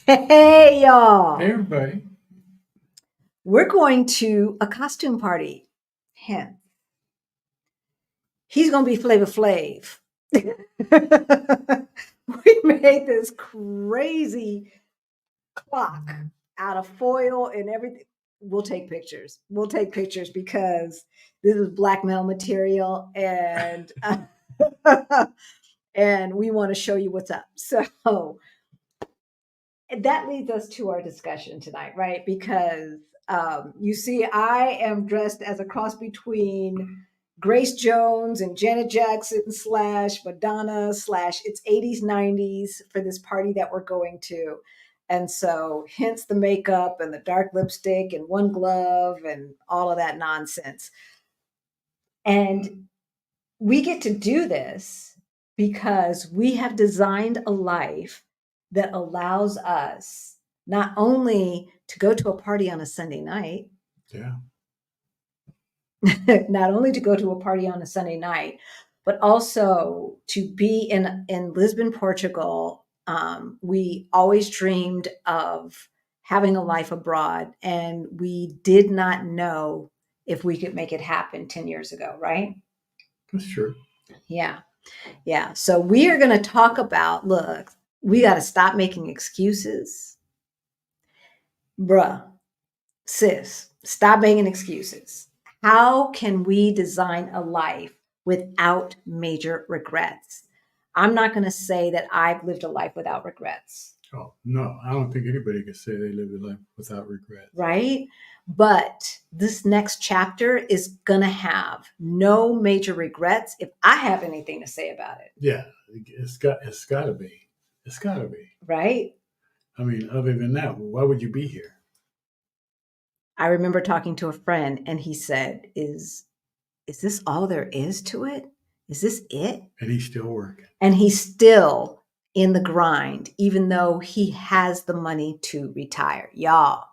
Hey, y'all. Hey, everybody. We're going to a costume party. Him. He's going to be Flavor Flav. We made this crazy clock out of foil and everything. We'll take pictures. We'll take pictures because this is blackmail material and and we want to show you what's up. So that leads us to our discussion tonight, right? Because you see, I am dressed as a cross between Grace Jones and Janet Jackson slash Madonna slash it's 80s, 90s for this party that we're going to. And so, hence the makeup and the dark lipstick and one glove and all of that nonsense. And we get to do this because we have designed a life that allows us not only to go to a party on a Sunday night, Yeah. not only to go to a party on a Sunday night, but also to be in Lisbon, Portugal. We always dreamed of having a life abroad, and we did not know if we could make it happen 10 years ago, right? That's true. Yeah. Yeah. So we are going to talk about look, we got to stop making excuses. Bruh, sis, stop making excuses. How can we design a life without major regrets? I'm not going to say that I've lived a life without regrets. Oh, no, I don't think anybody can say they live a life without regret. Right? But this next chapter is going to have no major regrets if I have anything to say about it. Yeah, it's got to be. It's got to be. Right? I mean, other than that, why would you be here? I remember talking to a friend and he said, is this all there is to it? Is this it? And he's still working. And he's still in the grind, even though he has the money to retire. Y'all,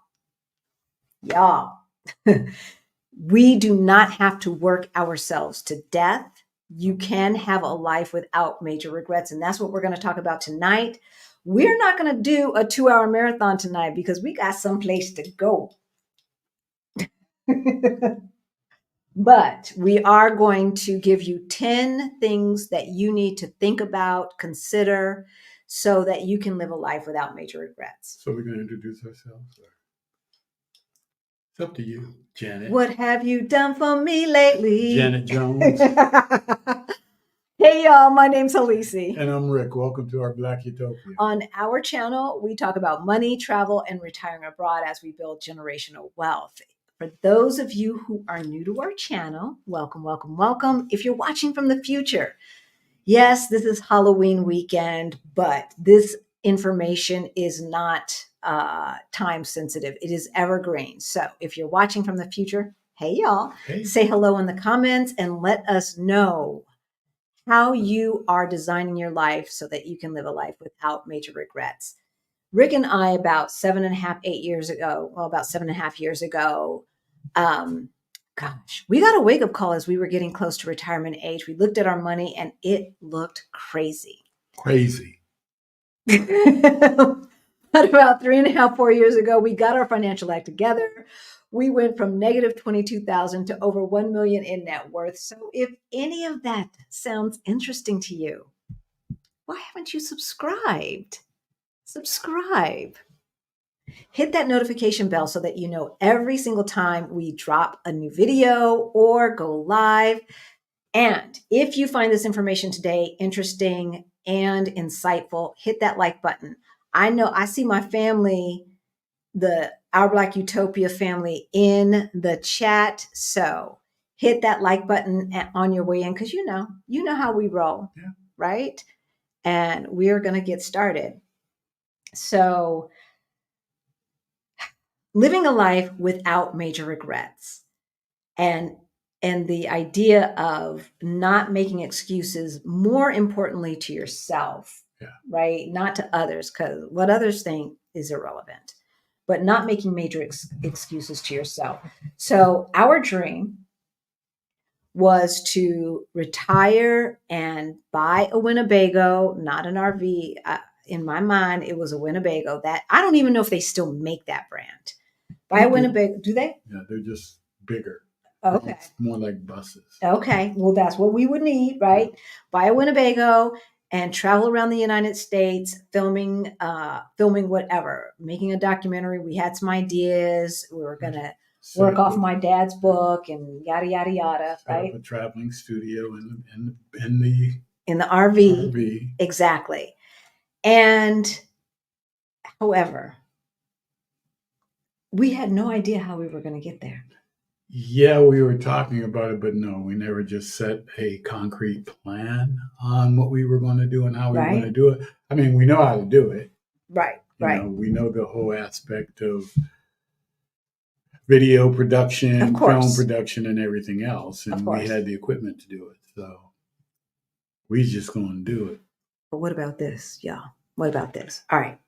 we do not have to work ourselves to death. You can have a life without major regrets. And that's what we're going to talk about tonight. We're not going to do a 2-hour marathon tonight because we got someplace to go. But we are going to give you 10 things that you need to think about, consider, so that you can live a life without major regrets. So we're going to introduce ourselves? It's up to you, Janet. What have you done for me lately? Janet Jones. Hey, y'all, my name's Halisi. And I'm Rick. Welcome to our Black Utopia. On our channel, we talk about money, travel, and retiring abroad as we build generational wealth. For those of you who are new to our channel, welcome, welcome, welcome. If you're watching from the future, yes, this is Halloween weekend, but this information is not time sensitive. It is evergreen. So if you're watching from the future, hey, y'all, say hello in the comments and let us know how you are designing your life so that you can live a life without major regrets. Rick and I, about 7.5 years ago, we got a wake up call as we were getting close to retirement age. We looked at our money and it looked crazy. But about 3.5, 4 years ago, we got our financial act together. We went from negative 22,000 to over 1 million in net worth. So if any of that sounds interesting to you, why haven't you subscribed? Subscribe. Hit that notification bell so that you know every single time we drop a new video or go live. And if you find this information today interesting and insightful, hit that like button. I know I see my family, the Our Black Utopia family, in the chat. So hit that like button on your way in because you know how we roll, right? And we're going to get started. So living a life without major regrets and the idea of not making excuses, more importantly to yourself, right? Not to others, because what others think is irrelevant, but not making major excuses to yourself. So our dream was to retire and buy a Winnebago, not an RV. in my mind, it was a Winnebago. That I don't even know if they still make that brand. Buy They a do. Winnebago. Do they? Yeah, they're just bigger. Okay. It's more like buses. Okay. Well, that's what we would need, right? Buy a Winnebago and travel around the United States, filming whatever, making a documentary. We had some ideas. We were gonna work off my dad's book and yada yada yada, Set right? up a traveling studio in the In the RV. RV. Exactly. And however, we had no idea how we were going to get there. Yeah, we were talking about it, but no, we never just set a concrete plan on what we were going to do and how we were going to do it. I mean, we know how to do it. Right. You know, we know the whole aspect of video production, film production, and everything else. And we had the equipment to do it. So we just going to do it. But what about this, y'all? What about this? All right.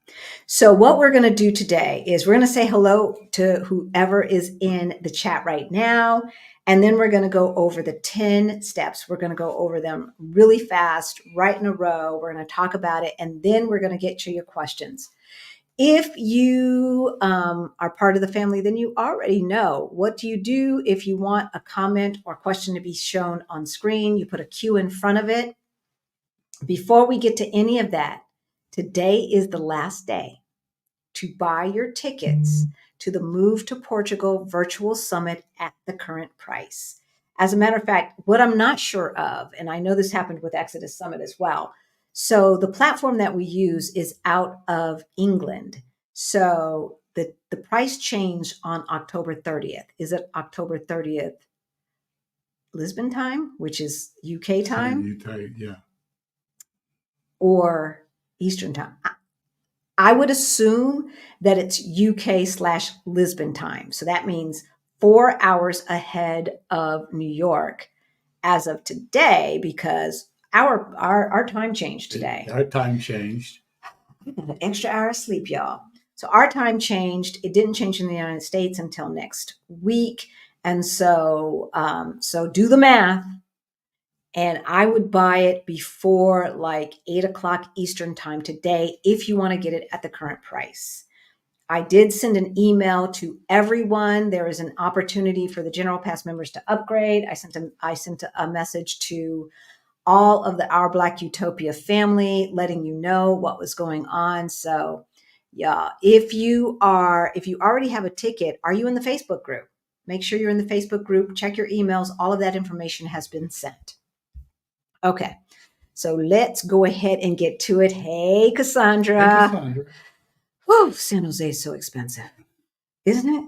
So what we're going to do today is we're going to say hello to whoever is in the chat right now. And then we're going to go over the 10 steps. We're going to go over them really fast, right in a row. We're going to talk about it. And then we're going to get to your questions. If you are part of the family, then you already know what do you do if you want a comment or question to be shown on screen. You put a Q in front of it. Before we get to any of that, today is the last day to buy your tickets to the Move to Portugal virtual summit at the current price. As a matter of fact, what I'm not sure of, and I know this happened with Exodus Summit as well. So the platform that we use is out of England. So the price changed on October 30th. Is it October 30th Lisbon time, which is UK time? Yeah. Or Eastern time? I would assume that it's UK/Lisbon time. So that means 4 hours ahead of New York as of today, because our time changed today. Our time changed. An extra hour of sleep, y'all. So our time changed. It didn't change in the United States until next week. And so, so do the math. And I would buy it before like 8 o'clock Eastern time today if you want to get it at the current price. I did send an email to everyone. There is an opportunity for the General Pass members to upgrade. I sent a message to all of the Our Black Utopia family, letting you know what was going on. So yeah, if you already have a ticket, are you in the Facebook group? Make sure you're in the Facebook group. Check your emails. All of that information has been sent. Okay, so let's go ahead and get to it. Hey, Cassandra. Hey, Cassandra. Whew, San Jose is so expensive, isn't it?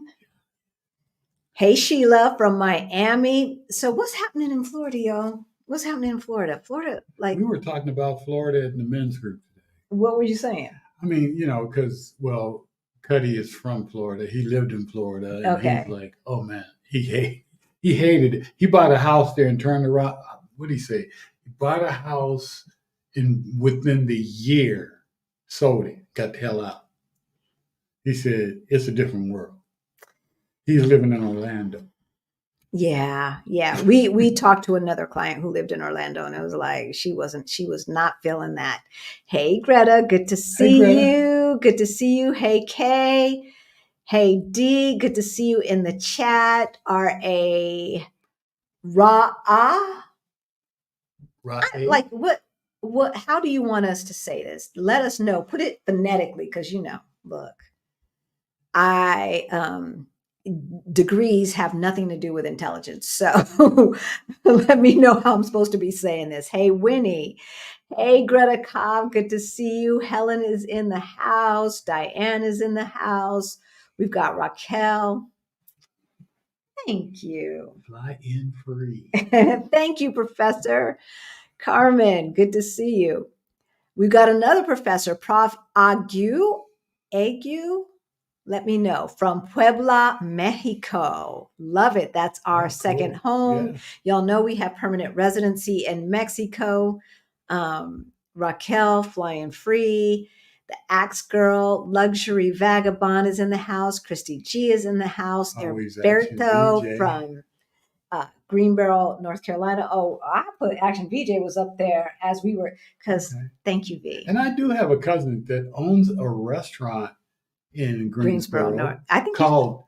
Hey, Sheila from Miami. So what's happening in Florida, y'all? What's happening in Florida? Florida, like... We were talking about Florida in the men's group today. What were you saying? I mean, you know, because, well, Cuddy is from Florida. He lived in Florida. And Okay. He's like, oh, man, he hated it. He bought a house there and turned around. What did he say? He bought a house within the year, sold it, got the hell out. He said, it's a different world. He's living in Orlando. Yeah. We talked to another client who lived in Orlando, and it was like she was not feeling that. Hey, Greta, good to see you. Good to see you. Hey, Kay. Hey, D, good to see you in the chat. R.A. Like what how do you want us to say this? Let us know. Put it phonetically, because look, degrees have nothing to do with intelligence. So let me know how I'm supposed to be saying this. Hey, Winnie. Hey, Greta Cobb. Good to see you. Helen is in the house. Diane is in the house. We've got Raquel. Thank you. Fly in free. Thank you, Professor. Carmen, good to see you. We've got another professor, Prof. Agu. Let me know, from Puebla, Mexico. Love it. That's our second home. Yeah. Y'all know we have permanent residency in Mexico. Raquel, flying free. The Axe Girl, Luxury Vagabond is in the house. Christy G is in the house. Alberto from Greenboro, North Carolina. Oh, I put Action VJ was up there as we were, because Okay. thank you, V. And I do have a cousin that owns a restaurant in Greensboro, North. Greensboro I think called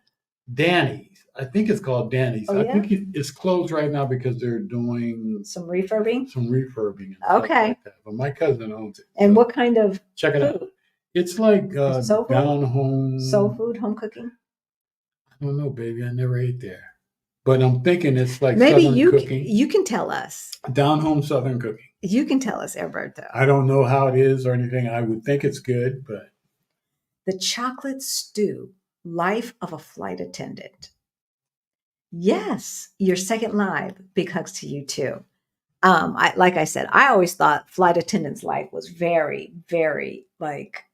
Danny's. I think it's called Danny's. Oh, I yeah? think it's closed right now because they're doing some refurbing. some refurbing and stuff Okay. like that. But my cousin owns it. And so what kind of check it out. food? It's like Soul food? down home. Soul food, home cooking? I don't know, baby. I never ate there. But I'm thinking it's like Maybe Southern cooking. you can tell us. Down home Southern cooking. You can tell us, Alberto. I don't know how it is or anything. I would think it's good, but The chocolate stew, life of a flight attendant. Yes, your second live. Big hugs to you too. Like I said, I always thought flight attendant's life was very, very like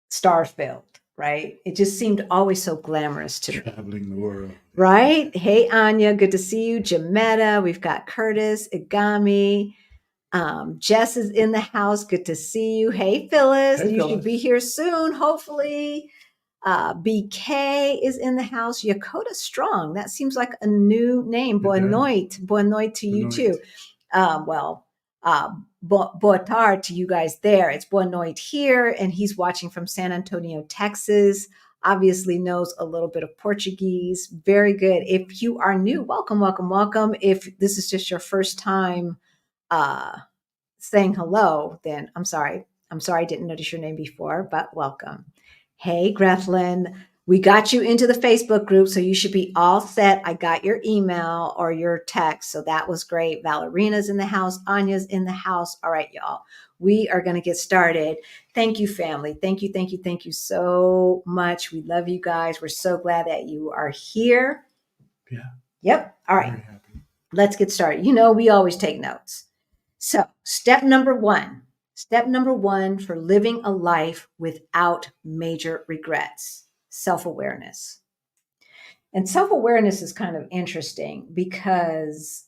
star-filled, right? It just seemed always so glamorous to me. traveling the world. Right? Hey, Anya, good to see you. Jametta, we've got Curtis, Igami. Jess is in the house. Good to see you. Hey, Phyllis, Hey, you Phyllis. should be here soon, hopefully. BK is in the house. Yakota Strong, that seems like a new name. It Boa does. noite. Boa noite to you Boa too. Boa tarde to you guys there. It's boa noite here, and he's watching from San Antonio, Texas. Obviously knows a little bit of Portuguese. Very good. If you are new, welcome, welcome, welcome. If this is just your first time saying hello, then I'm sorry. I'm sorry I didn't notice your name before, but welcome. Hey, Grethlin, we got you into the Facebook group, so you should be all set. I got your email or your text, so that was great. Valerina's in the house. Anya's in the house. All right, y'all. We are going to get started. Thank you, family. Thank you, thank you, thank you so much. We love you guys. We're so glad that you are here. Yeah. Yep. All right. Very happy. Let's get started. You know, we always take notes. So, step number one for living a life without major regrets, self-awareness. And self-awareness is kind of interesting because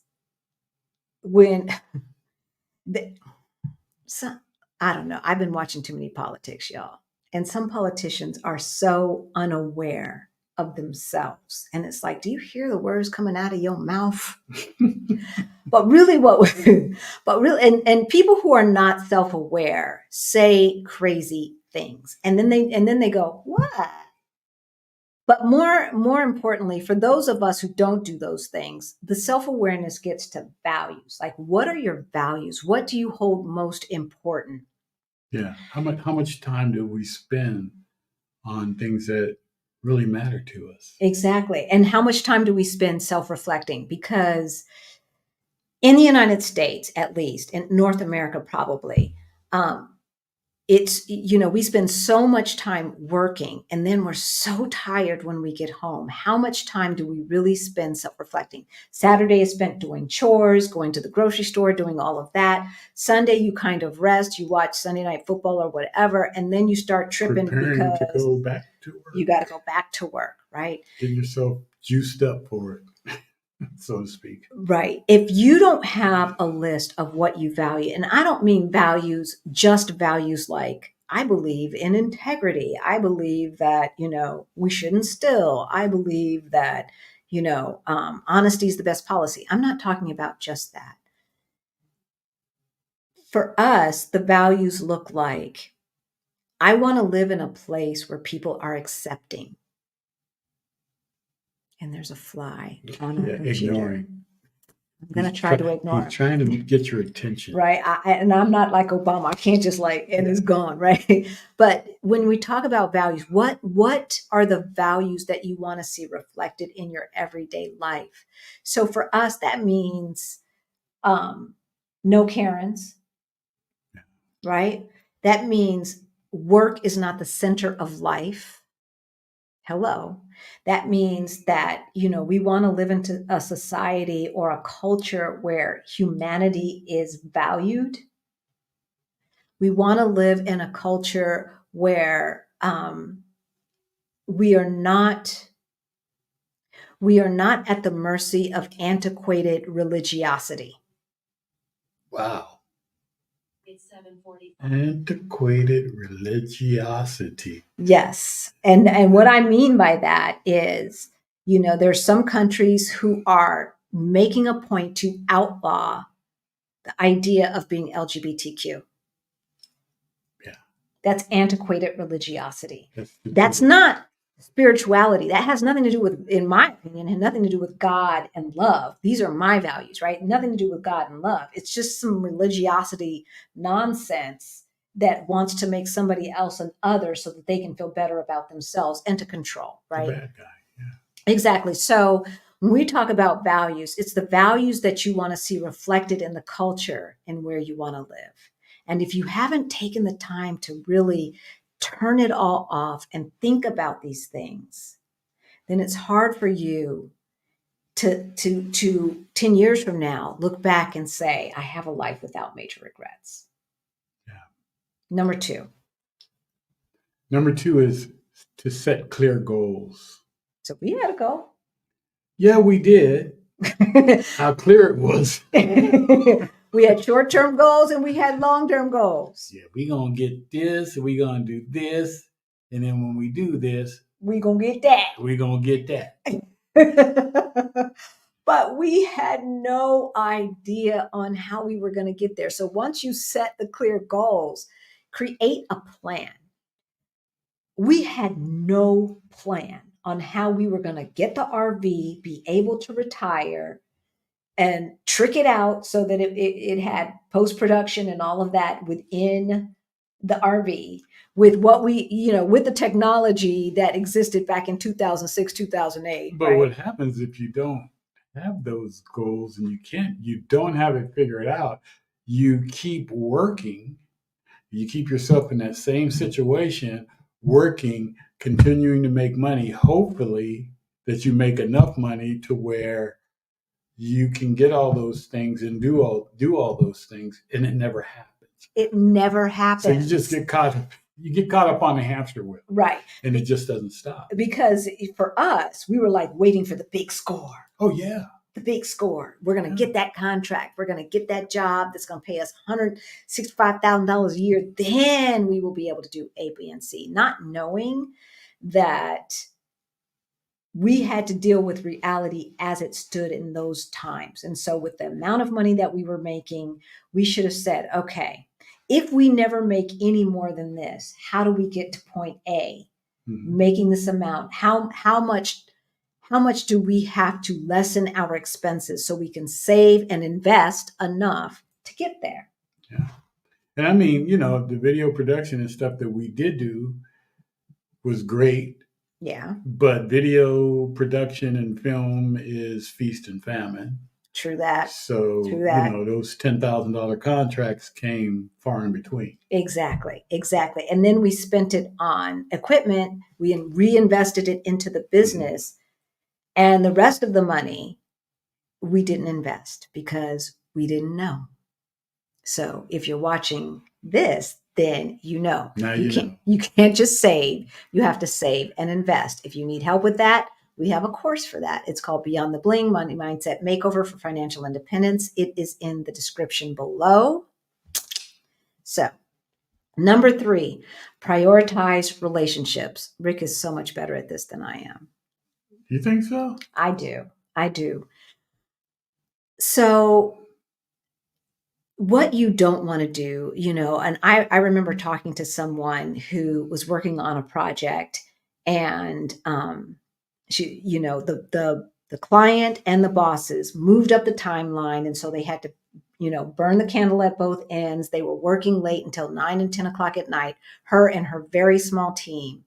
when I don't know, I've been watching too many politics, y'all. And some politicians are so unaware of themselves. And it's like, do you hear the words coming out of your mouth? But really and people who are not self-aware say crazy things. And then they go, what? But more importantly, for those of us who don't do those things, the self-awareness gets to values. Like, what are your values? What do you hold most important? Yeah. How much time do we spend on things that really matter to us? Exactly. And how much time do we spend self-reflecting? Because in the United States, at least, in North America, probably, it's, we spend so much time working and then we're so tired when we get home. How much time do we really spend self-reflecting? Saturday is spent doing chores, going to the grocery store, doing all of that. Sunday, you kind of rest, you watch Sunday Night Football or whatever, and then you start tripping Preparing to because go back to work. you got to go back to work, right? Getting yourself juiced up for it. So to speak. Right. If you don't have a list of what you value, and I don't mean values, just values like I believe in integrity. I believe that, we shouldn't steal. I believe that, honesty is the best policy. I'm not talking about just that. For us, the values look like I want to live in a place where people are accepting. And there's a fly on our computer. Ignoring. I'm going to try to ignore him. He's trying to get your attention. Right. And I'm not like Obama. I can't just and it's gone. Right. But when we talk about values, what are the values that you want to see reflected in your everyday life? So for us, that means no Karens. Right. That means work is not the center of life. Hello. That means that, we want to live into a society or a culture where humanity is valued. We want to live in a culture where we are not at the mercy of antiquated religiosity. Wow. It's 7:40. Antiquated religiosity. Yes. And what I mean by that is There's some countries who are making a point to outlaw the idea of being LGBTQ. Yeah. That's antiquated religiosity. That's not spirituality. That has nothing to do with, in my opinion, had nothing to do with God and love. These are my values, right? Nothing to do with God and love. It's just some religiosity nonsense that wants to make somebody else an other so that they can feel better about themselves and to control, right? the bad guy. Yeah. Exactly. So when we talk about values, it's the values that you want to see reflected in the culture and where you want to live. And if you haven't taken the time to really turn it all off and think about these things, then it's hard for you to 10 years from now look back and say, I have a life without major regrets. Yeah. Number two. Number two is to set clear goals. So we had a goal. Yeah, we did. How clear it was. We had short-term goals and we had long-term goals. Yeah, we gonna get this, we gonna do this, and then when we do this, we gonna get that. We gonna get that. But we had no idea on how we were going to get there. So once you set the clear goals, create a plan. We had no plan on how we were going to get the RV, be able to retire, and trick it out so that it had post-production and all of that within the RV with what with the technology that existed back in 2006, 2008. But what happens if you don't have those goals and you don't have it figured out? You keep working, you keep yourself in that same situation, working, continuing to make money, hopefully that you make enough money to where you can get all those things and do all those things, and it never happens. It never happens. So you just get caught up on the hamster wheel. Right. And it just doesn't stop. Because for us, we were like waiting for the big score. Oh, yeah. The big score. We're going to get that contract. We're going to get that job that's going to pay us $165,000 a year. Then we will be able to do A, B, and C. Not knowing that we had to deal with reality as it stood in those times. And so with the amount of money that we were making, we should have said, okay, if we never make any more than this, how do we get to point A, making this amount? How much do we have to lessen our expenses so we can save and invest enough to get there? Yeah. And I mean, the video production and stuff that we did do was great. Yeah. But video production and film is feast and famine. True that. So, those $10,000 contracts came far in between. Exactly. And then we spent it on equipment. We reinvested it into the business. And the rest of the money, we didn't invest because we didn't know. So if you're watching this, then Now you can't just save. You have to save and invest. If you need help with that, we have a course for that. It's called Beyond the Bling Money Mindset Makeover for Financial Independence. It is in the description below. So, number 3, prioritize relationships. Rick is so much better at this than I am. You think so? I do. So what you don't want to do, and I remember talking to someone who was working on a project, and she, the client and the bosses moved up the timeline, and so they had to, burn the candle at both ends. They were working late until 9 and 10 o'clock at night, her and her very small team.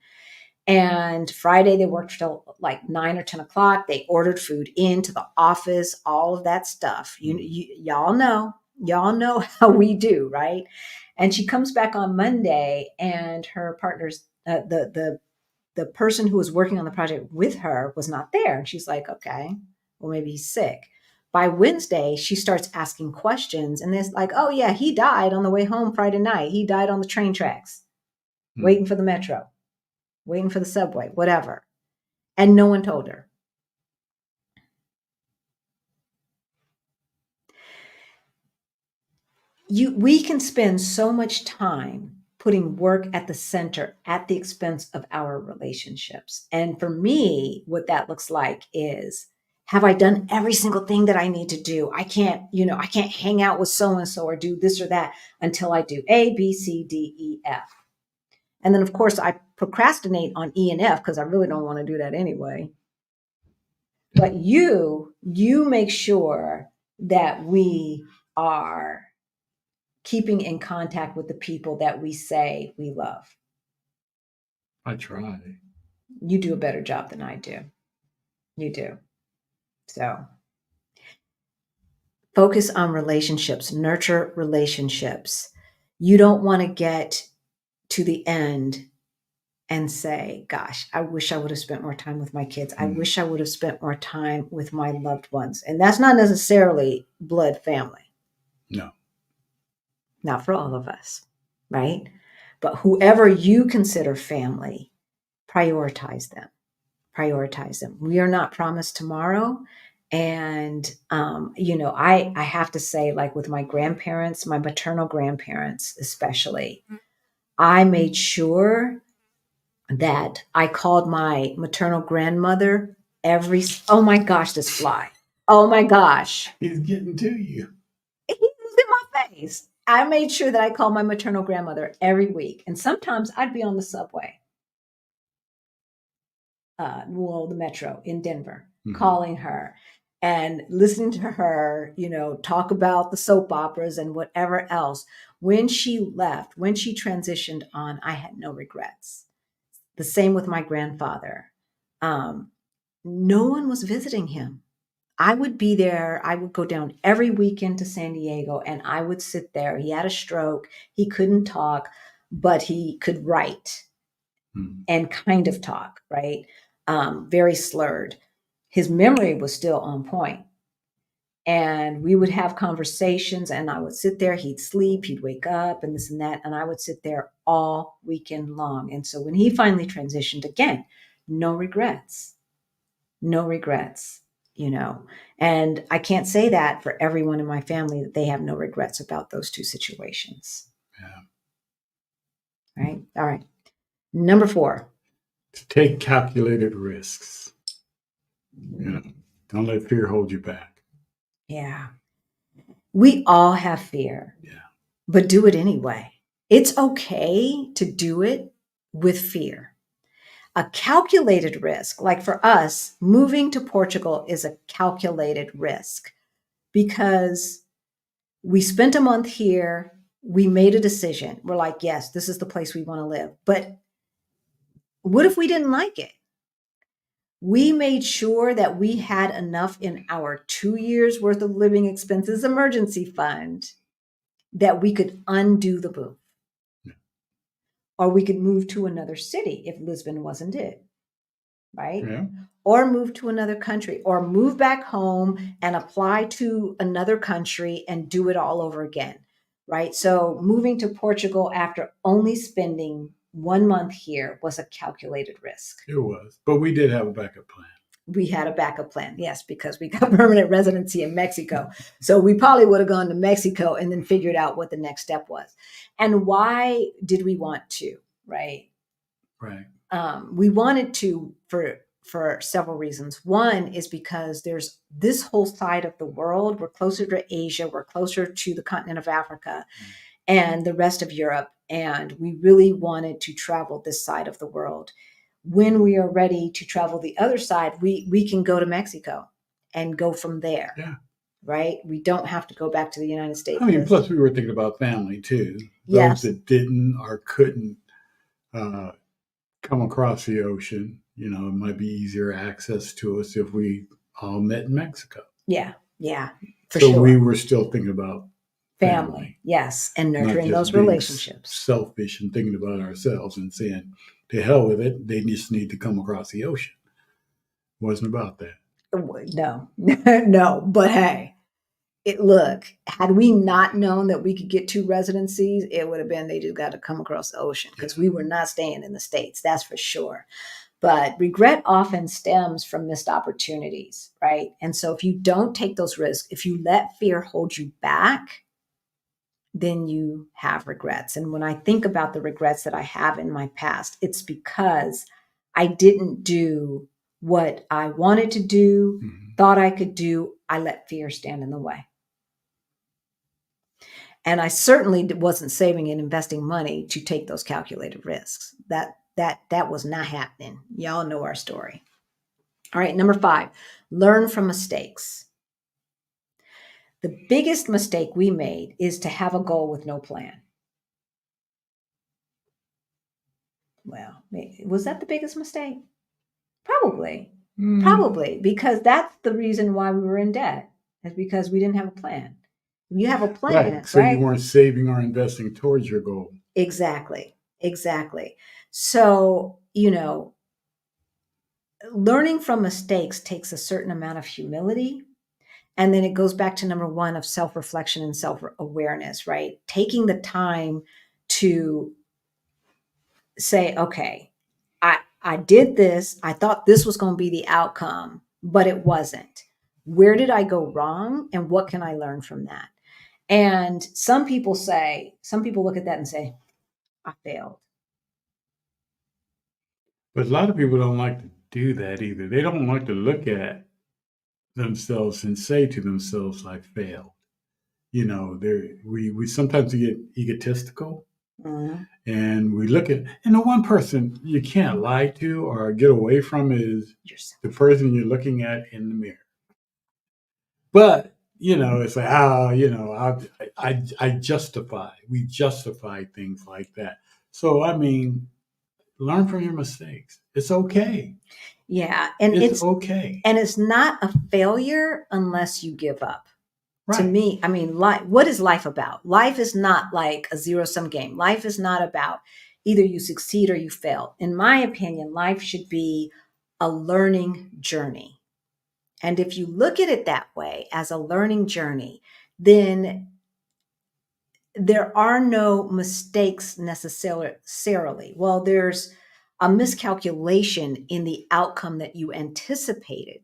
And Friday they worked till like 9 or 10 o'clock. They ordered food into the office, all of that stuff. Y'all know how we do, right? And she comes back on Monday, and her partner's the person who was working on the project with her was not there. And she's like, okay, well, maybe he's sick. By Wednesday, she starts asking questions, and it's like, oh yeah, he died on the way home Friday night. He died on the train tracks, waiting for the metro, waiting for the subway, whatever. And no one told her. We can spend so much time putting work at the center at the expense of our relationships. And for me, what that looks like is, have I done every single thing that I need to do? I can't hang out with so-and-so or do this or that until I do A, B, C, D, E, F. And then, of course, I procrastinate on E and F because I really don't want to do that anyway. But you make sure that we are keeping in contact with the people that we say we love. I try. You do a better job than I do. You do. So focus on relationships, nurture relationships. You don't want to get to the end and say, gosh, I wish I would have spent more time with my kids. I wish I would have spent more time with my loved ones. And that's not necessarily blood family. No. Not for all of us, right? But whoever you consider family, prioritize them. Prioritize them. We are not promised tomorrow. And, I have to say, like with my grandparents, my maternal grandparents especially, I made sure that I called my maternal grandmother oh my gosh, this fly. Oh my gosh. He's getting to you. He was in my face. I made sure that I called my maternal grandmother every week. And sometimes I'd be on the subway, the metro in Denver, calling her and listening to her, talk about the soap operas and whatever else. When she left, when she transitioned on, I had no regrets. The same with my grandfather. No one was visiting him. I would be there. I would go down every weekend to San Diego and I would sit there. He had a stroke. He couldn't talk, but he could write and kind of talk, right? Very slurred. His memory was still on point. And we would have conversations and I would sit there, he'd sleep, he'd wake up and this and that. And I would sit there all weekend long. And so when he finally transitioned, again, no regrets, and I can't say that for everyone in my family, that they have no regrets about those two situations. Yeah. Right. All right. Number 4. To take calculated risks. Don't let fear hold you back. Yeah. We all have fear. Yeah. But do it anyway. It's okay to do it with fear. A calculated risk, like for us, moving to Portugal is a calculated risk because we spent a month here. We made a decision. We're like, yes, this is the place we want to live. But what if we didn't like it? We made sure that we had enough in our 2 years worth of living expenses emergency fund that we could undo the move. Yeah. Or we could move to another city if Lisbon wasn't it, right? Yeah. Or move to another country, or move back home and apply to another country and do it all over again, right? So moving to Portugal after only spending 1 month here was a calculated risk. It was, but we did have a backup plan. We had a backup plan, yes, because we got permanent residency in Mexico. So we probably would have gone to Mexico and then figured out what the next step was. And why did we want to, right? Right. We wanted to for several reasons. One is because there's this whole side of the world. We're closer to Asia. We're closer to the continent of Africa and the rest of Europe. And we really wanted to travel this side of the world. When we are ready to travel the other side, we can go to Mexico and go from there. Yeah. Right? We don't have to go back to the United States. I mean, plus we were thinking about family too. Yes. Those that didn't or couldn't come across the ocean, it might be easier access to us if we all met in Mexico. Yeah. Yeah. For sure. We were still thinking about family. Yes. And nurturing those relationships. Selfish and thinking about ourselves and saying, to hell with it, they just need to come across the ocean. Wasn't about that. No, no, but hey, look, had we not known that we could get 2 residencies, it would have been, they just got to come across the ocean because we were not staying in the States. That's for sure. But regret often stems from missed opportunities, right? And so if you don't take those risks, if you let fear hold you back, then you have regrets. And when I think about the regrets that I have in my past, it's because I didn't do what I wanted to do, thought I could do. I let fear stand in the way. And I certainly wasn't saving and investing money to take those calculated risks. That was not happening. Y'all know our story. All right, number 5, learn from mistakes. The biggest mistake we made is to have a goal with no plan. Well, was that the biggest mistake? Probably. Probably, because that's the reason why we were in debt, is because we didn't have a plan. You have a plan, Right. So you weren't saving or investing towards your goal. Exactly. So, learning from mistakes takes a certain amount of humility. And then it goes back to number 1 of self-reflection and self-awareness, right? Taking the time to say, okay, I did this. I thought this was going to be the outcome, but it wasn't. Where did I go wrong? And what can I learn from that? And some people look at that and say, I failed. But a lot of people don't like to do that either. They don't like to look at themselves and say to themselves, I failed. We sometimes get egotistical. Mm-hmm. And we look at, and the one person you can't lie to or get away from is Yourself. the person you're looking at in the mirror. But, it's like, we justify things like that. So, I mean, learn from your mistakes. It's okay. Yeah. And it's okay. And it's not a failure unless you give up. Right. To me, I mean, what is life about? Life is not like a zero-sum game. Life is not about either you succeed or you fail. In my opinion, life should be a learning journey. And if you look at it that way, as a learning journey, then there are no mistakes necessarily. Well, there's a miscalculation in the outcome that you anticipated.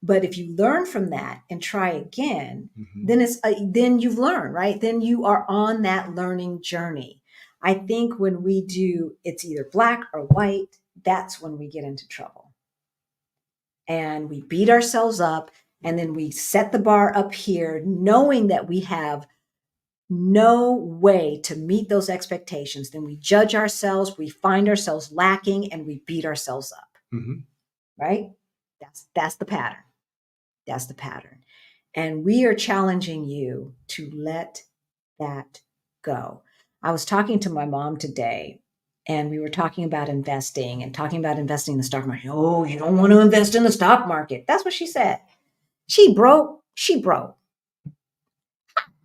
But if you learn from that and try again, then you've learned, right? Then you are on that learning journey. I think when we do, it's either black or white, that's when we get into trouble. And we beat ourselves up, and then we set the bar up here, knowing that we have no way to meet those expectations. Then we judge ourselves, we find ourselves lacking, and we beat ourselves up. Right? That's the pattern. That's the pattern. And we are challenging you to let that go. I was talking to my mom today, and we were talking about investing in the stock market. Oh, you don't want to invest in the stock market. That's what she said. She broke.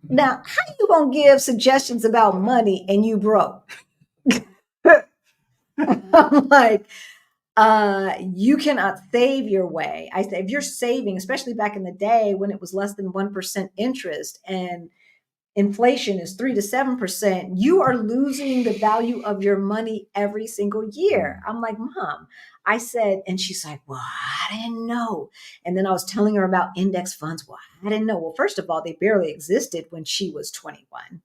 Now, how you going to give suggestions about money and you broke? I'm like, you cannot save your way. I say, if you're saving, especially back in the day when it was less than 1% interest and inflation is 3 to 7%, you are losing the value of your money every single year. I'm like, Mom, I said, and she's like, well, I didn't know. And then I was telling her about index funds. Well, I didn't know. Well, first of all, they barely existed when she was 21.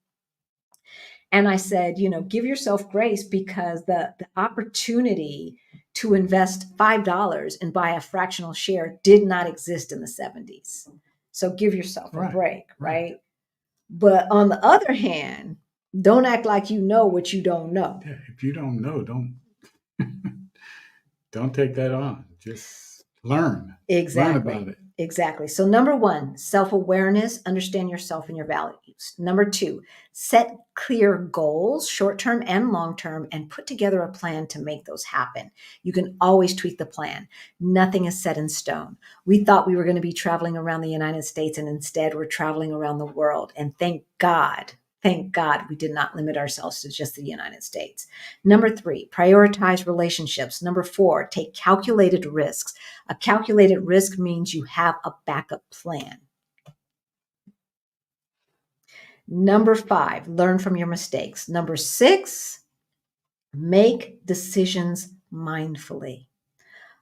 And I said, give yourself grace, because the opportunity to invest $5 and buy a fractional share did not exist in the 70s. So give yourself a break, right? But on the other hand, don't act like you know what you don't know. Yeah, if you don't know, don't take that on. Just learn. Exactly. Learn about it. Exactly. So number 1, self-awareness, understand yourself and your values. Number 2, set clear goals, short-term and long-term, and put together a plan to make those happen. You can always tweak the plan. Nothing is set in stone. We thought we were going to be traveling around the United States, and instead we're traveling around the world. And thank God we did not limit ourselves to just the United States. Number 3, prioritize relationships. Number 4, take calculated risks. A calculated risk means you have a backup plan. Number 5, learn from your mistakes. Number 6, make decisions mindfully.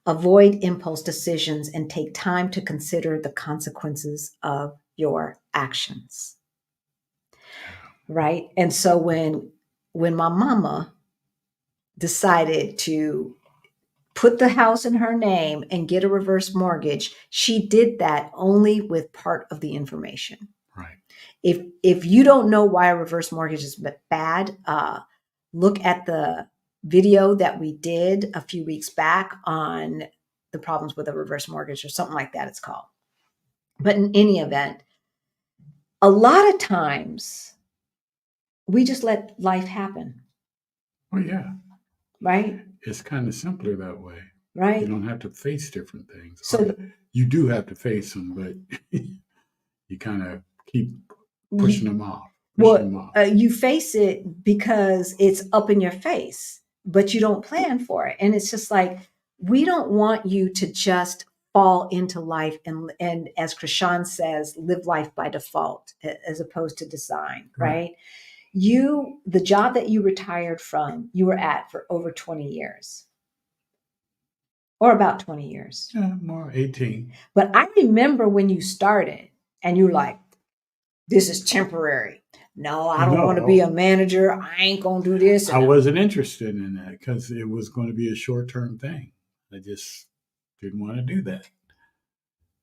Avoid impulse decisions and take time to consider the consequences of your actions. right? And so when my mama decided to put the house in her name and get a reverse mortgage, she did that only with part of the information. Right. If you don't know why a reverse mortgage is bad, look at the video that we did a few weeks back on the problems with a reverse mortgage or something like that it's called. But in any event, a lot of times we just let life happen, Oh yeah. right? It's kind of simpler that way. You Right. don't have to face different things. So You do have to face them, but you kind of keep pushing them off. well, you face it because it's up in your face, but you don't plan for it. And it's just like, we don't want you to just fall into life and as Krishan says, live life by default as opposed to design, right? The job that you retired from, you were at for over 20 years or about 20 years. Yeah, more 18. But I remember when you started and you're like, this is temporary. No, I don't want to be a manager. I ain't going to do this. I wasn't interested in that because it was going to be a short-term thing. I just didn't want to do that.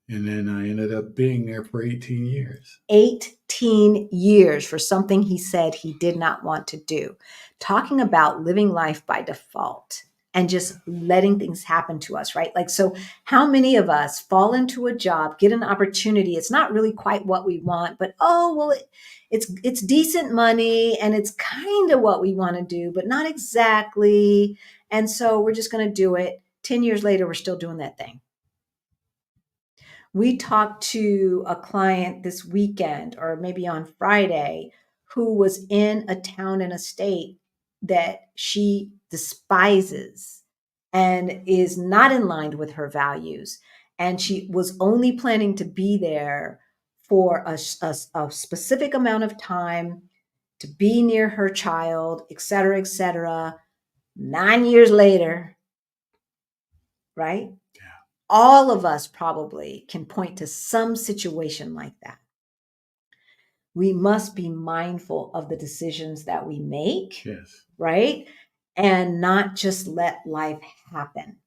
And then I ended up being there for 18 years. 18 years for something he said he did not want to do. Talking about living life by default and just letting things happen to us, right? Like, so how many of us fall into a job, get an opportunity? It's not really quite what we want, but it's decent money and it's kind of what we want to do, but not exactly. And so we're just going to do it. 10 years later, we're still doing that thing. We talked to a client this weekend or maybe on Friday who was in a town and a state that she despises and is not in line with her values. And she was only planning to be there for a specific amount of time to be near her child, et cetera, et cetera. 9 years later, right? All of us probably can point to some situation like that. We must be mindful of the decisions that we make, yes, right? And not just let life happen.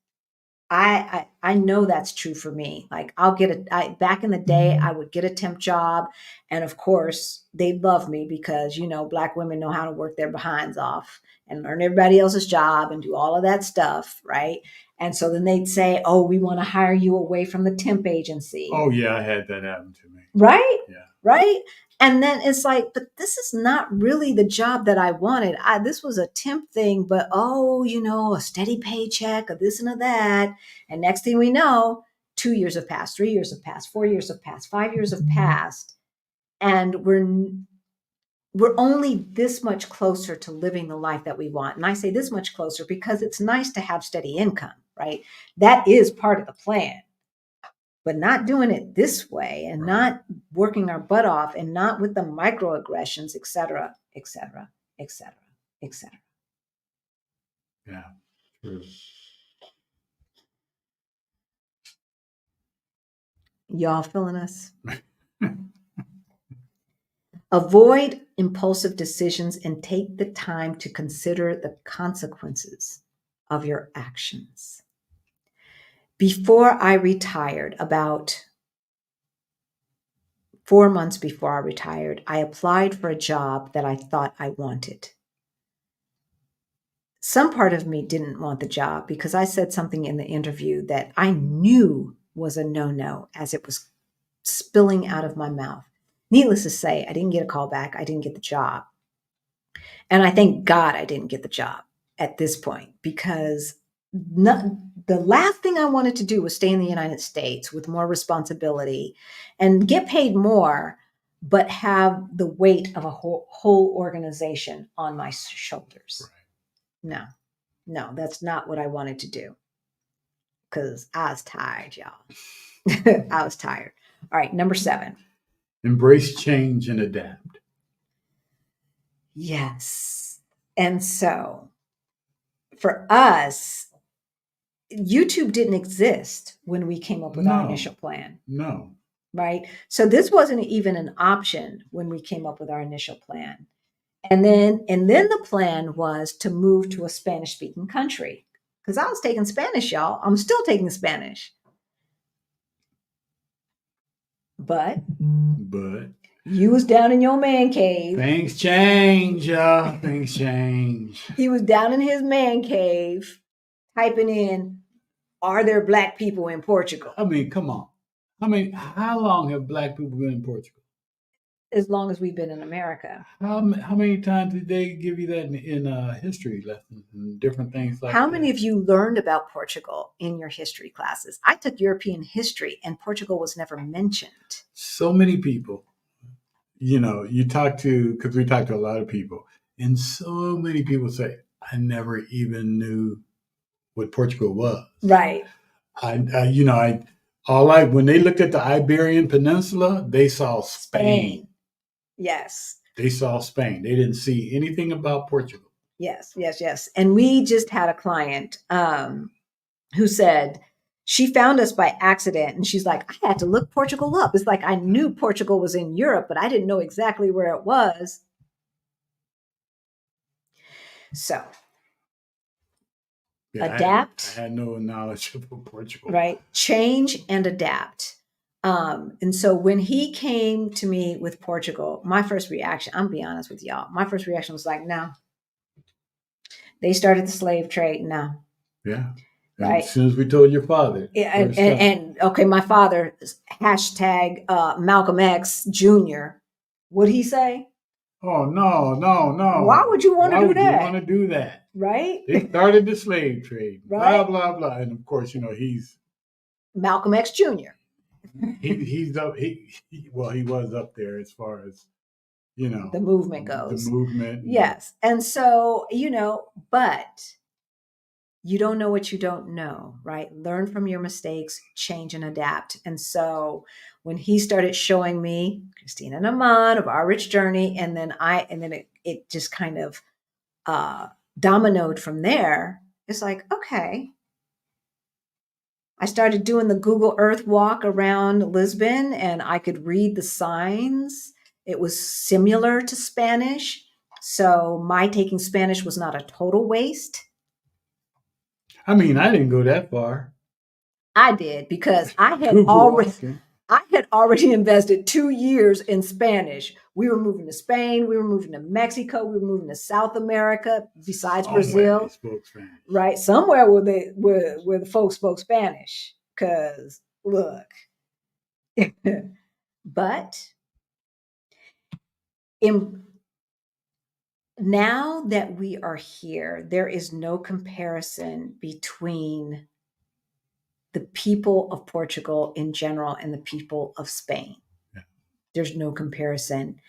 I know that's true for me. Like back in the day, I would get a temp job. And of course, they love me because, Black women know how to work their behinds off and learn everybody else's job and do all of that stuff, right? And so then they'd say, oh, we want to hire you away from the temp agency. Oh, yeah, I had that happen to me. Right? Yeah. Right? And then it's like, but this is not really the job that I wanted. This was a temp thing, but a steady paycheck, a this and a that. And next thing we know, 2 years have passed, 3 years have passed, 4 years have passed, 5 years have passed. And we're only this much closer to living the life that we want. And I say this much closer because it's nice to have steady income, right? That is part of the plan. But not doing it this way and not working our butt off and not with the microaggressions, et cetera, et cetera, et cetera, et cetera. Yeah. True. Y'all feeling us? Avoid impulsive decisions and take the time to consider the consequences of your actions. Before I retired, about 4 months before I retired, I applied for a job that I thought I wanted. Some part of me didn't want the job because I said something in the interview that I knew was a no-no as it was spilling out of my mouth. Needless to say, I didn't get a call back. I didn't get the job. And I thank God I didn't get the job at this point because the last thing I wanted to do was stay in the United States with more responsibility and get paid more, but have the weight of a whole organization on my shoulders. Right. No, that's not what I wanted to do because I was tired, y'all. I was tired. All right, number 7. Embrace change and adapt. Yes. And so for us, YouTube didn't exist when we came up with our initial plan. No. Right? So this wasn't even an option when we came up with our initial plan. And then the plan was to move to a Spanish speaking country. Because I was taking Spanish, y'all. I'm still taking Spanish. But you was down in your man cave. Things change, y'all. Things change. He was down in his man cave typing in, are there black people in Portugal? I mean, come on. I mean, how long have black people been in Portugal? As long as we've been in America. How many times did they give you that in history lessons and different things like that? How many of you learned about Portugal in your history classes? I took European history and Portugal was never mentioned. So many people, you talk to, because we talk to a lot of people, and so many people say, I never even knew what Portugal was. Right. When they looked at the Iberian Peninsula, they saw Spain. Yes. They saw Spain. They didn't see anything about Portugal. Yes. And we just had a client who said she found us by accident. And she's like, I had to look Portugal up. It's like I knew Portugal was in Europe, but I didn't know exactly where it was. So adapt. I had no knowledge of Portugal. Right. Change and adapt. And so when he came to me with Portugal, my first reaction, I'm be honest with y'all, my first reaction was like, no. They started the slave trade. No. Yeah. Right. As soon as we told your father. And okay, my father, hashtag Malcolm X Jr. What'd he say? Oh, no. Why would you want to do that? Why would you want to do that? Right? They started the slave trade. Right? Blah, blah, blah. And of course, he's Malcolm X Jr. He's up. He was up there as far as, the movement goes. The movement. Yes. And so, but you don't know what you don't know, right? Learn from your mistakes, change and adapt. And so when he started showing me Christina and Aman of Our Rich Journey, and then it just kind of dominoed from there. It's like, okay. I started doing the Google Earth walk around Lisbon and I could read the signs. It was similar to Spanish. So my taking Spanish was not a total waste. I mean, I didn't go that far. I did because I had already invested 2 years in Spanish. We were moving to Spain. We were moving to Mexico. We were moving to South America, besides Brazil. They spoke Spanish. Right. Somewhere where the folks spoke Spanish. Because look, but now that we are here, there is no comparison between the people of Portugal in general and the people of Spain. Yeah. There's no comparison.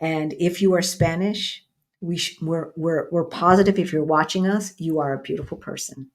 And if you are Spanish, we're positive if you're watching us, you are a beautiful person.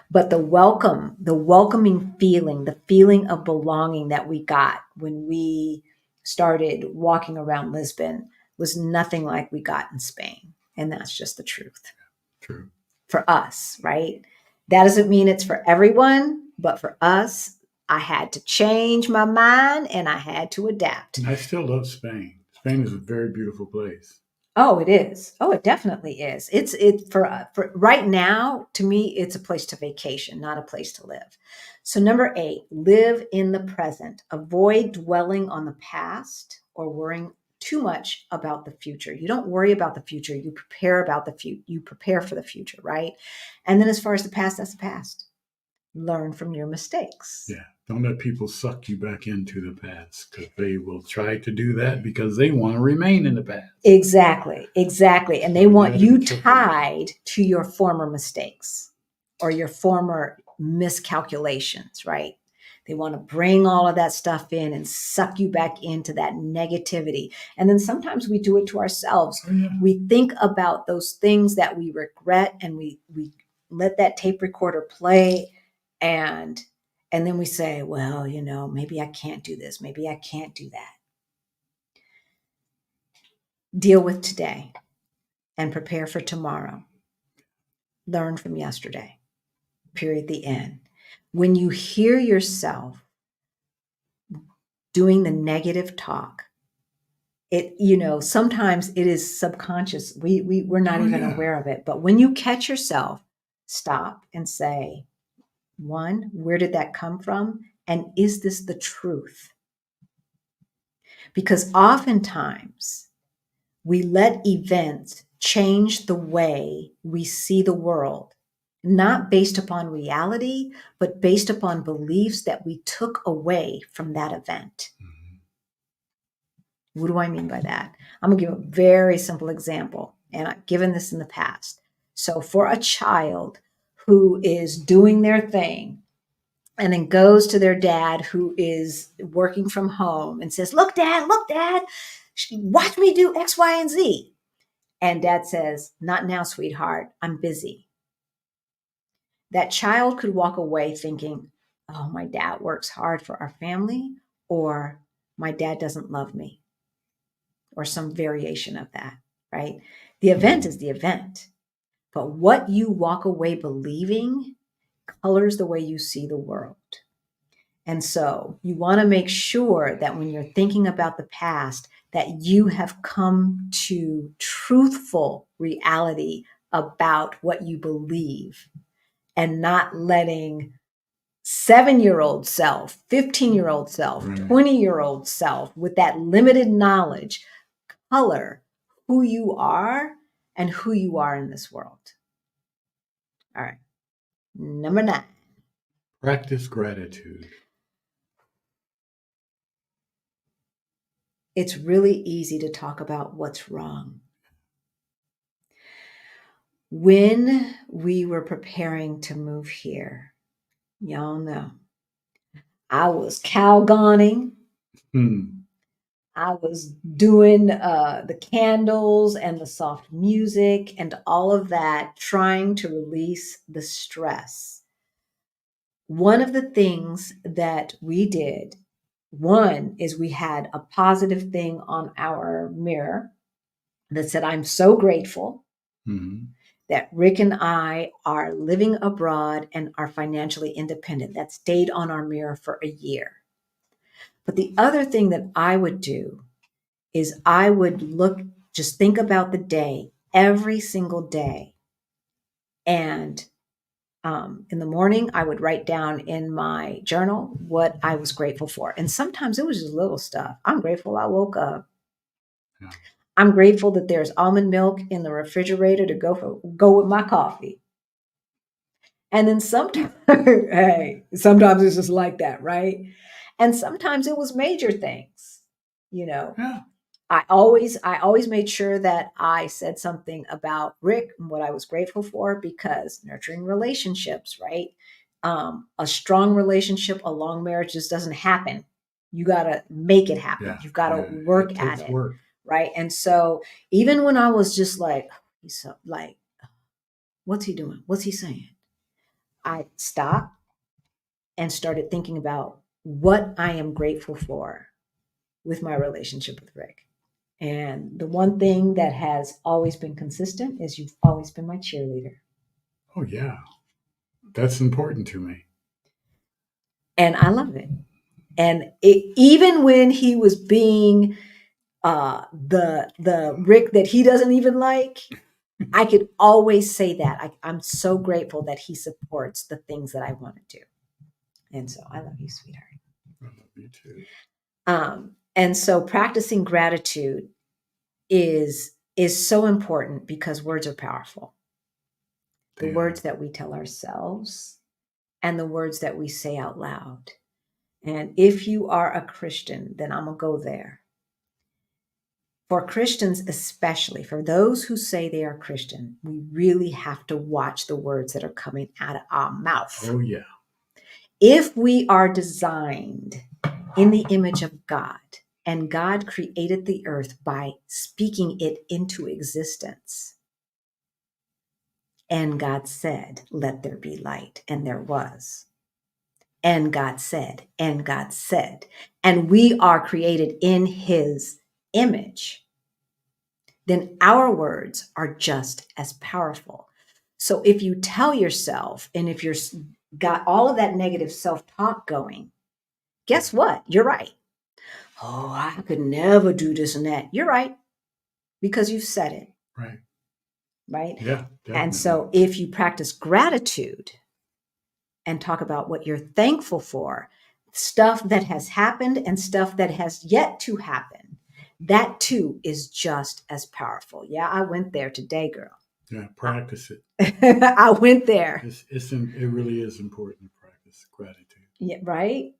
But the welcoming feeling, the feeling of belonging that we got when we started walking around Lisbon was nothing like we got in Spain. And that's just the truth. True. For us, right? That doesn't mean it's for everyone, but for us, I had to change my mind and I had to adapt. I still love Spain. Spain is a very beautiful place. Oh, it is. Oh, it definitely is. It's for right now, to me, it's a place to vacation, not a place to live. So 8, live in the present. Avoid dwelling on the past or worrying too much about the future. You don't worry about the future. You prepare about the future. You prepare for the future, right? And then as far as the past, that's the past. Learn from your mistakes. Yeah. Don't let people suck you back into the past because they will try to do that because they want to remain in the past. Exactly. And they want you tied to your former mistakes or your former miscalculations, right? They want to bring all of that stuff in and suck you back into that negativity. And then sometimes we do it to ourselves. Oh, yeah. We think about those things that we regret and we let that tape recorder play and then we say, well, maybe I can't do this. Maybe I can't do that. Deal with today and prepare for tomorrow. Learn from yesterday. Period. The end. When you hear yourself doing the negative talk, sometimes it is subconscious. We're not Oh even yeah. aware of it. But when you catch yourself, stop and say, one, where did that come from? And is this the truth? Because oftentimes we let events change the way we see the world, not based upon reality, but based upon beliefs that we took away from that event. Mhm. What do I mean by that? I'm going to give a very simple example, and I've given this in the past. So, for a child who is doing their thing and then goes to their dad who is working from home and says, look, dad, watch me do X, Y, and Z. And dad says, not now, sweetheart, I'm busy. That child could walk away thinking, oh, my dad works hard for our family, or my dad doesn't love me, or some variation of that, right? The event is the event, but what you walk away believing colors the way you see the world. And so you want to make sure that when you're thinking about the past, that you have come to truthful reality about what you believe and not letting 7-year-old self, 15-year-old self, Right. 20-year-old self with that limited knowledge color who you are and who you are in this world. All right. Number 9. Practice gratitude. It's really easy to talk about what's wrong. When we were preparing to move here, y'all know, I was calgoning. Hmm. I was doing the candles and the soft music and all of that, trying to release the stress. One of the things that we did, one is we had a positive thing on our mirror that said, I'm so grateful Hmm. that Rick and I are living abroad and are financially independent. That stayed on our mirror for a year. But the other thing that I would do is I would just think about the day, every single day. And in the morning, I would write down in my journal what I was grateful for. And sometimes it was just little stuff. I'm grateful I woke up. Yeah. I'm grateful that there's almond milk in the refrigerator to go with my coffee. And then sometimes, hey, sometimes it's just like that, right? And sometimes it was major things, you know. Yeah. I always made sure that I said something about Rick and what I was grateful for, because nurturing relationships, right? A strong relationship, a long marriage just doesn't happen. You got to make it happen. Yeah. You've got to Yeah. work It at takes it, work. right? And so even when I was just like, so like, what's he doing? What's he saying? I stopped and started thinking about what I am grateful for with my relationship with Rick. And the one thing that has always been consistent is you've always been my cheerleader. Oh yeah. That's important to me. And I love it. And even when he was being the Rick that he doesn't even like, I could always say that. I'm so grateful that he supports the things that I want to do. And so I love you, sweetheart. I love you too. And so practicing gratitude is so important because words are powerful. The They words are. that we tell ourselves and the words that we say out loud. And if you are a Christian, then I'm going to go there. For Christians, especially for those who say they are Christian, we really have to watch the words that are coming out of our mouth. Oh yeah. If we are designed in the image of God, and God created the earth by speaking it into existence, and God said, let there be light, and there was. And God said, and God said, and we are created in his image, then our words are just as powerful. So if you tell yourself, and if you're got all of that negative self-talk going, guess what? You're right. Oh, I could never do this and that. You're right, because you've said it, Right. right? Yeah, And definitely. so if you practice gratitude and talk about what you're thankful for, stuff that has happened and stuff that has yet to happen, that too is just as powerful. Yeah, I went there today, girl. Yeah, practice it. I went there. It really is important to practice gratitude. Yeah, right?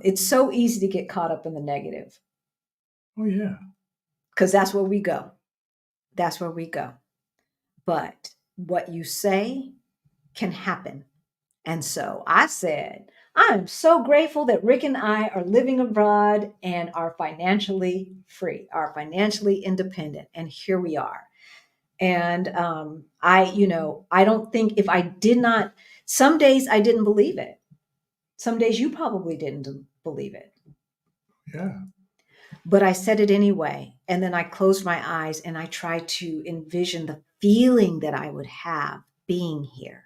It's so easy to get caught up in the negative Oh yeah. because that's where we go. That's where we go. But what you say can happen. And so I said, I'm so grateful that Rick and I are living abroad and are financially free, are financially independent. And here we are. And I don't think if I did not, some days I didn't believe it. Some days you probably didn't believe it. Yeah. But I said it anyway. And then I closed my eyes and I tried to envision the feeling that I would have being here.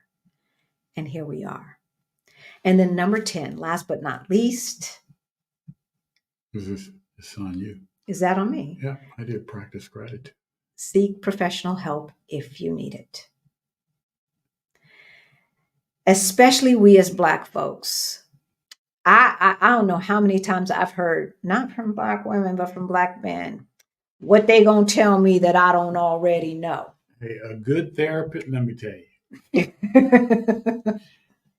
And here we are. And then number 10, last but not least, It's on you. is that on me? Yeah, I did practice gratitude. Seek professional help if you need it. Especially we as Black folks. I don't know how many times I've heard, not from Black women, but from Black men, what they gonna tell me that I don't already know. Hey, a good therapist, let me tell you,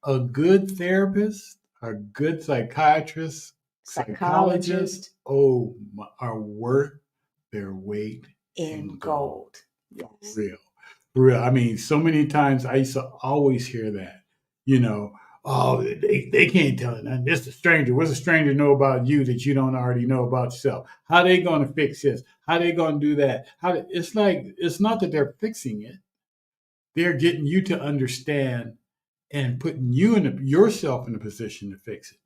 a good therapist, a good psychiatrist, psychologist, Psychologist are worth their weight in in gold. gold. Yes. Real. Real. I mean, so many times I used to always hear that, you know, oh, they can't tell it nothing. It's a stranger. What's a stranger know about you that you don't already know about yourself? How they going to fix this? How they going to do that? It's like, it's not that they're fixing it. They're getting you to understand and putting yourself in a position to fix it.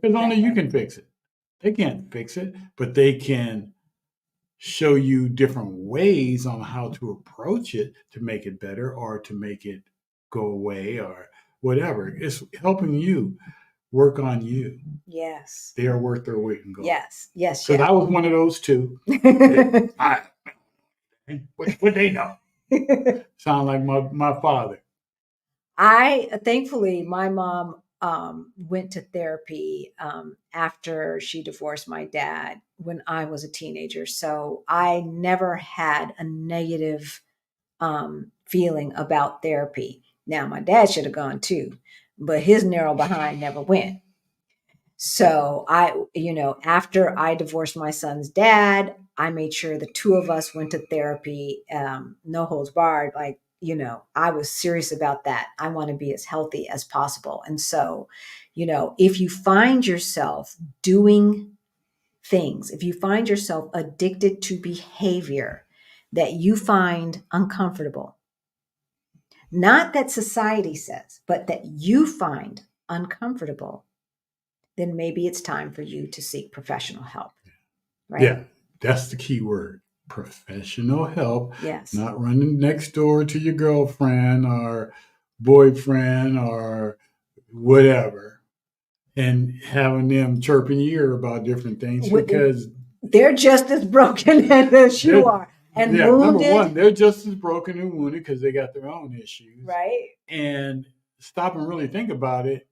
Because only you can fix it. They can't fix it, but they can show you different ways on how to approach it to make it better or to make it go away or whatever. It's helping you work on you. Yes. They are worth their weight in gold. Yes. Yes. Because Yes. I was one of those too. What they know? Sound like my father. Thankfully, my mom went to therapy after she divorced my dad when I was a teenager. So I never had a negative feeling about therapy. Now, my dad should have gone too, but his narrow behind never went. So after I divorced my son's dad, I made sure the two of us went to therapy, no holds barred. Like, I was serious about that. I want to be as healthy as possible. And so, if you find yourself doing things, if you find yourself addicted to behavior that you find uncomfortable, not that society says, but that you find uncomfortable, then maybe it's time for you to seek professional help. Right? Yeah, that's the key word. Professional help. Yes. Not running next door to your girlfriend or boyfriend or whatever and having them chirp in your ear about different things because they're just as broken as you are. And yeah, wounded. number one, they're just as broken and wounded because they got their own issues. Right. And stop and really think about it.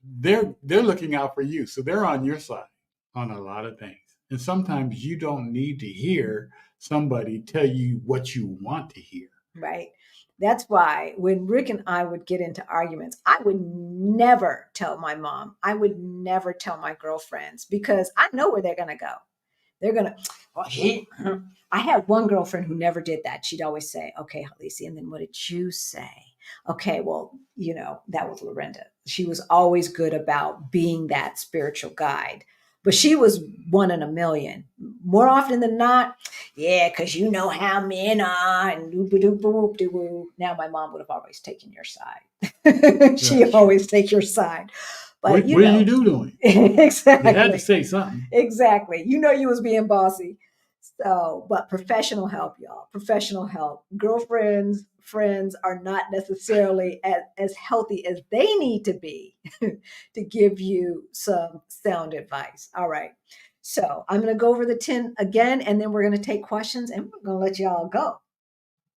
They're looking out for you. So they're on your side on a lot of things. And sometimes you don't need to hear somebody tell you what you want to hear. Right. That's why when Rick and I would get into arguments, I would never tell my mom. I would never tell my girlfriends because I know where they're going to go. They're going to, I had one girlfriend who never did that. She'd always say, okay, Halisi, and then what did you say? Okay, well, that was Lorinda. She was always good about being that spiritual guide, but she was one in a million. More often than not, yeah, because you know how men are, and now my mom would have always taken your side. She always take your side. But what are you doing? Exactly. You had to say something. Exactly. You was being bossy. So, but professional help, y'all. Professional help. Girlfriends, friends are not necessarily as healthy as they need to be to give you some sound advice. All right. So I'm going to go over the 10 again, and then we're going to take questions and we're going to let y'all go.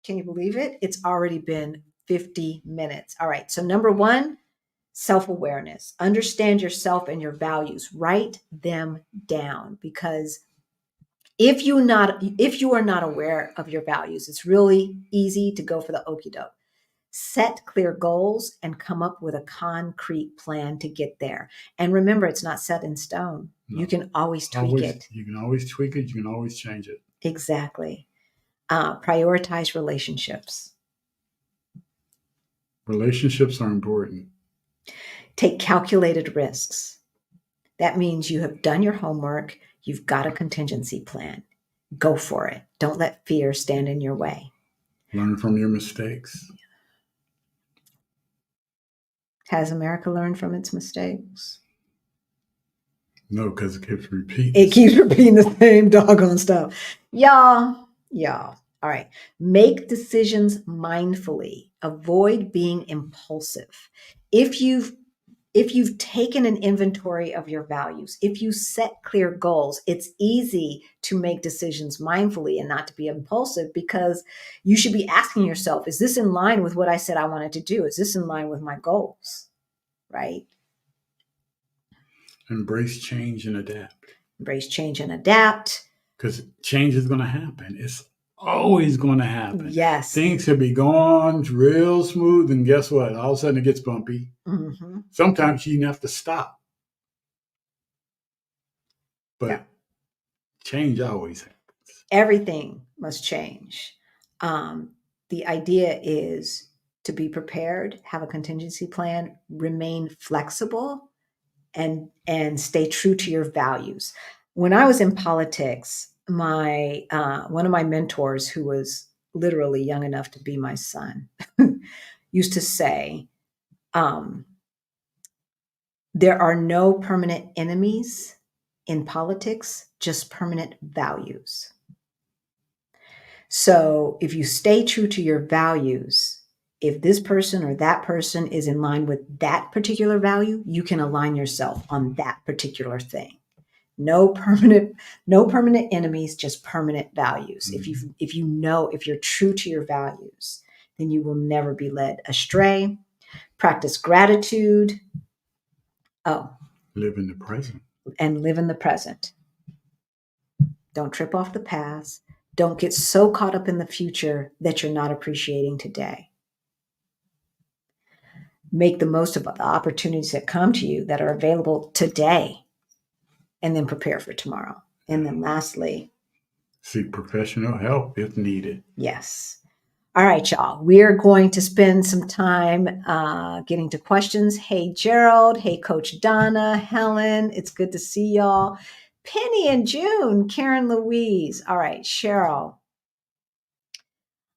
Can you believe it? It's already been 50 minutes. All right. So number one, self-awareness. Understand yourself and your values. Write them down, because if you are not aware of your values, it's really easy to go for the okie doke. Set clear goals and come up with a concrete plan to get there. And remember, it's not set in stone. No. You can always tweak it. You can always tweak it. You can always change it. Exactly. Prioritize relationships. Relationships are important. Take calculated risks. That means you have done your homework. You've got a contingency plan. Go for it. Don't let fear stand in your way. Learn from your mistakes. Has America learned from its mistakes? No, because it keeps repeating. It keeps repeating the same doggone stuff. Y'all. All right. Make decisions mindfully. Avoid being impulsive. If you've taken an inventory of your values, if you set clear goals, it's easy to make decisions mindfully and not to be impulsive, because you should be asking yourself, is this in line with what I said I wanted to do? Is this in line with my goals? Right? Embrace change and adapt. Embrace change and adapt. Because change is going to happen. It's always going to happen. Yes. Things could be going real smooth, and guess what? All of a sudden it gets bumpy. Mm-hmm. Sometimes you even have to stop. But change always happens. Everything must change. The idea is to be prepared, have a contingency plan, remain flexible, and stay true to your values. When I was in politics, my one of my mentors, who was literally young enough to be my son, used to say, there are no permanent enemies in politics, just permanent values. So if you stay true to your values, if this person or that person is in line with that particular value, you can align yourself on that particular thing. No permanent enemies, just permanent values. Mm-hmm. If you're true to your values, then you will never be led astray. Practice gratitude. Live in the present. And live in the present. Don't trip off the past. Don't get so caught up in the future that you're not appreciating today. Make the most of the opportunities that come to you that are available today, and then prepare for tomorrow. And then lastly, seek professional help if needed. Yes. All right, y'all. We're going to spend some time getting to questions. Hey, Gerald. Hey, Coach Donna, Helen. It's good to see y'all. Penny and June, Karen Louise. All right, Cheryl.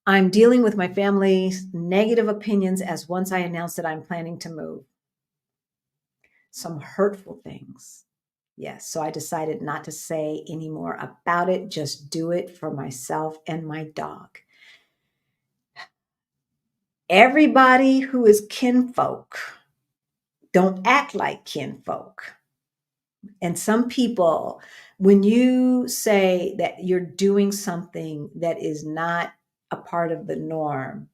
I'm dealing with my family's negative opinions as once I announced that I'm planning to move. Some hurtful things. Yes, so I decided not to say any more about it. Just do it for myself and my dog. Everybody who is kinfolk don't act like kinfolk. And some people, when you say that you're doing something that is not a part of the norm,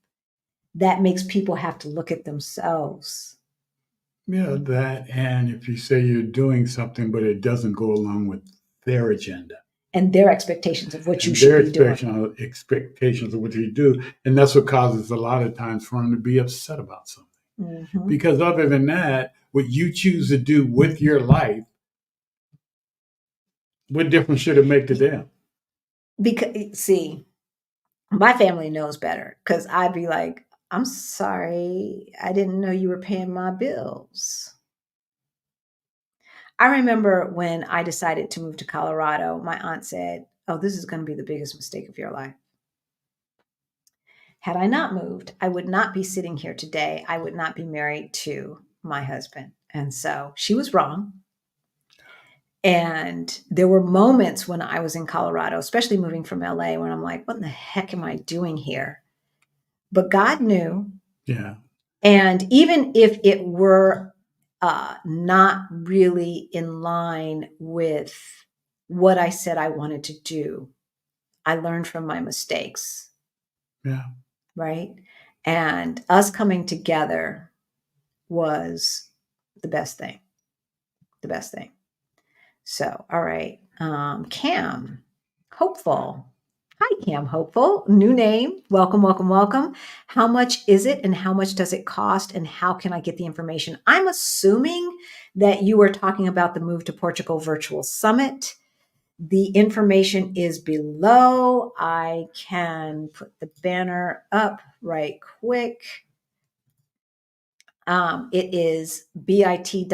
that makes people have to look at themselves. Yeah, that. And if you say you're doing something, but it doesn't go along with their agenda. And their expectations of what you should be doing. Expectations of what you do. And that's what causes a lot of times for them to be upset about something. Mm-hmm. Because other than that, what you choose to do with your life, what difference should it make to them? Because, see, my family knows better, because I'd be like, I'm sorry, I didn't know you were paying my bills. I remember when I decided to move to Colorado, my aunt said, oh, this is going to be the biggest mistake of your life. Had I not moved, I would not be sitting here today. I would not be married to my husband. And so she was wrong. And there were moments when I was in Colorado, especially moving from LA, when I'm like, what in the heck am I doing here? but God knew. Yeah. And even if it were not really in line with what I said I wanted to do, I learned from my mistakes, Yeah. right? And us coming together was the best thing, the best thing. So, all right. Cam, hopeful. Hi, Cam, hopeful. New name. Welcome, welcome, welcome. How much is it and how much does it cost and how can I get the information? I'm assuming that you are talking about the Move to Portugal Virtual Summit. The information is below. I can put the banner up right quick. It is bit.ly/move,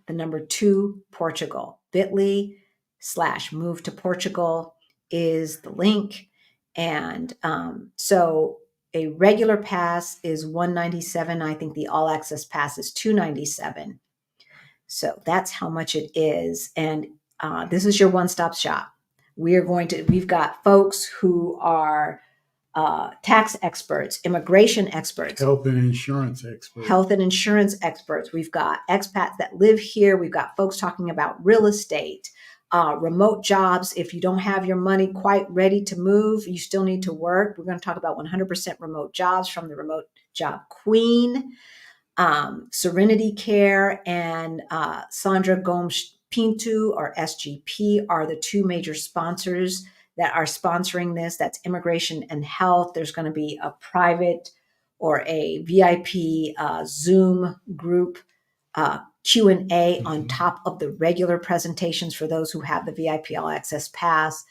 the number 2 Portugal. bit.ly/move to Portugal is the link. And so a regular pass is $197. I think the all access pass is $297. So that's how much it is. And this is your one-stop shop. We've got folks who are tax experts, immigration experts, Health and insurance experts. health and insurance experts. We've got expats that live here. We've got folks talking about real estate, remote jobs. If you don't have your money quite ready to move, you still need to work. We're going to talk about 100% remote jobs from the remote job queen. Serenity Care and Sandra Gomes Pinto, or SGP, are the 2 major sponsors that are sponsoring this. That's immigration and health. There's going to be a private or a VIP Zoom group Q&A on top of the regular presentations for those who have the VIP All Access Pass.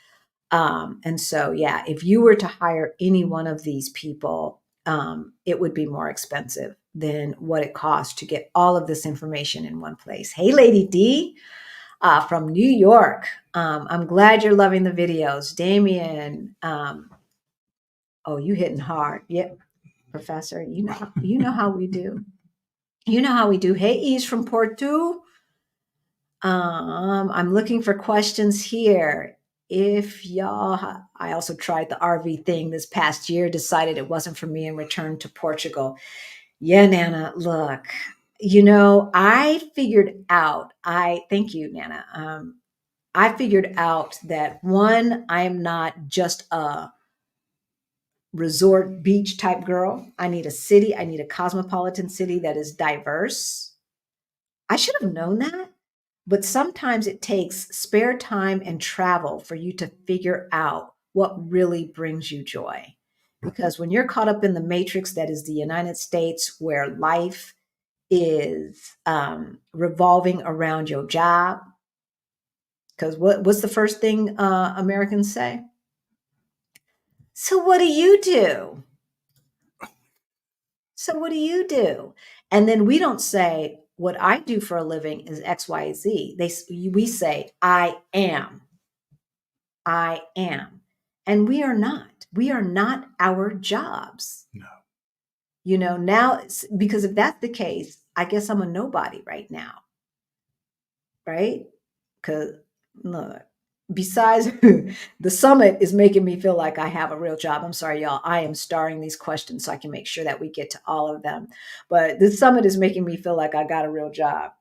And so, yeah, if you were to hire any one of these people, it would be more expensive than what it costs to get all of this information in one place. Hey, Lady D from New York. I'm glad you're loving the videos. Damien, oh, you hitting hard. Yep, Professor, you know how we do. You know how we do. Hey, Ease from Porto. I'm looking for questions here. If y'all, I also tried the RV thing this past year, decided it wasn't for me and returned to Portugal. Yeah, Nana, look, I figured out, thank you, Nana. I figured out that one, I'm not just a resort beach type girl. I need a city. I need a cosmopolitan city that is diverse. I should have known that. But sometimes it takes spare time and travel for you to figure out what really brings you joy. Because when you're caught up in the matrix that is the United States, where life is revolving around your job, because what's the first thing Americans say? So what do you do? So what do you do? And then we don't say, what I do for a living is X, Y, Z. We say, I am. I am. And we are not. We are not our jobs. No. Now, because if that's the case, I guess I'm a nobody right now. Right? Because, look, besides the summit is making me feel like I have a real job. I'm sorry, y'all. I am starring these questions so I can make sure that we get to all of them. But the summit is making me feel like I got a real job.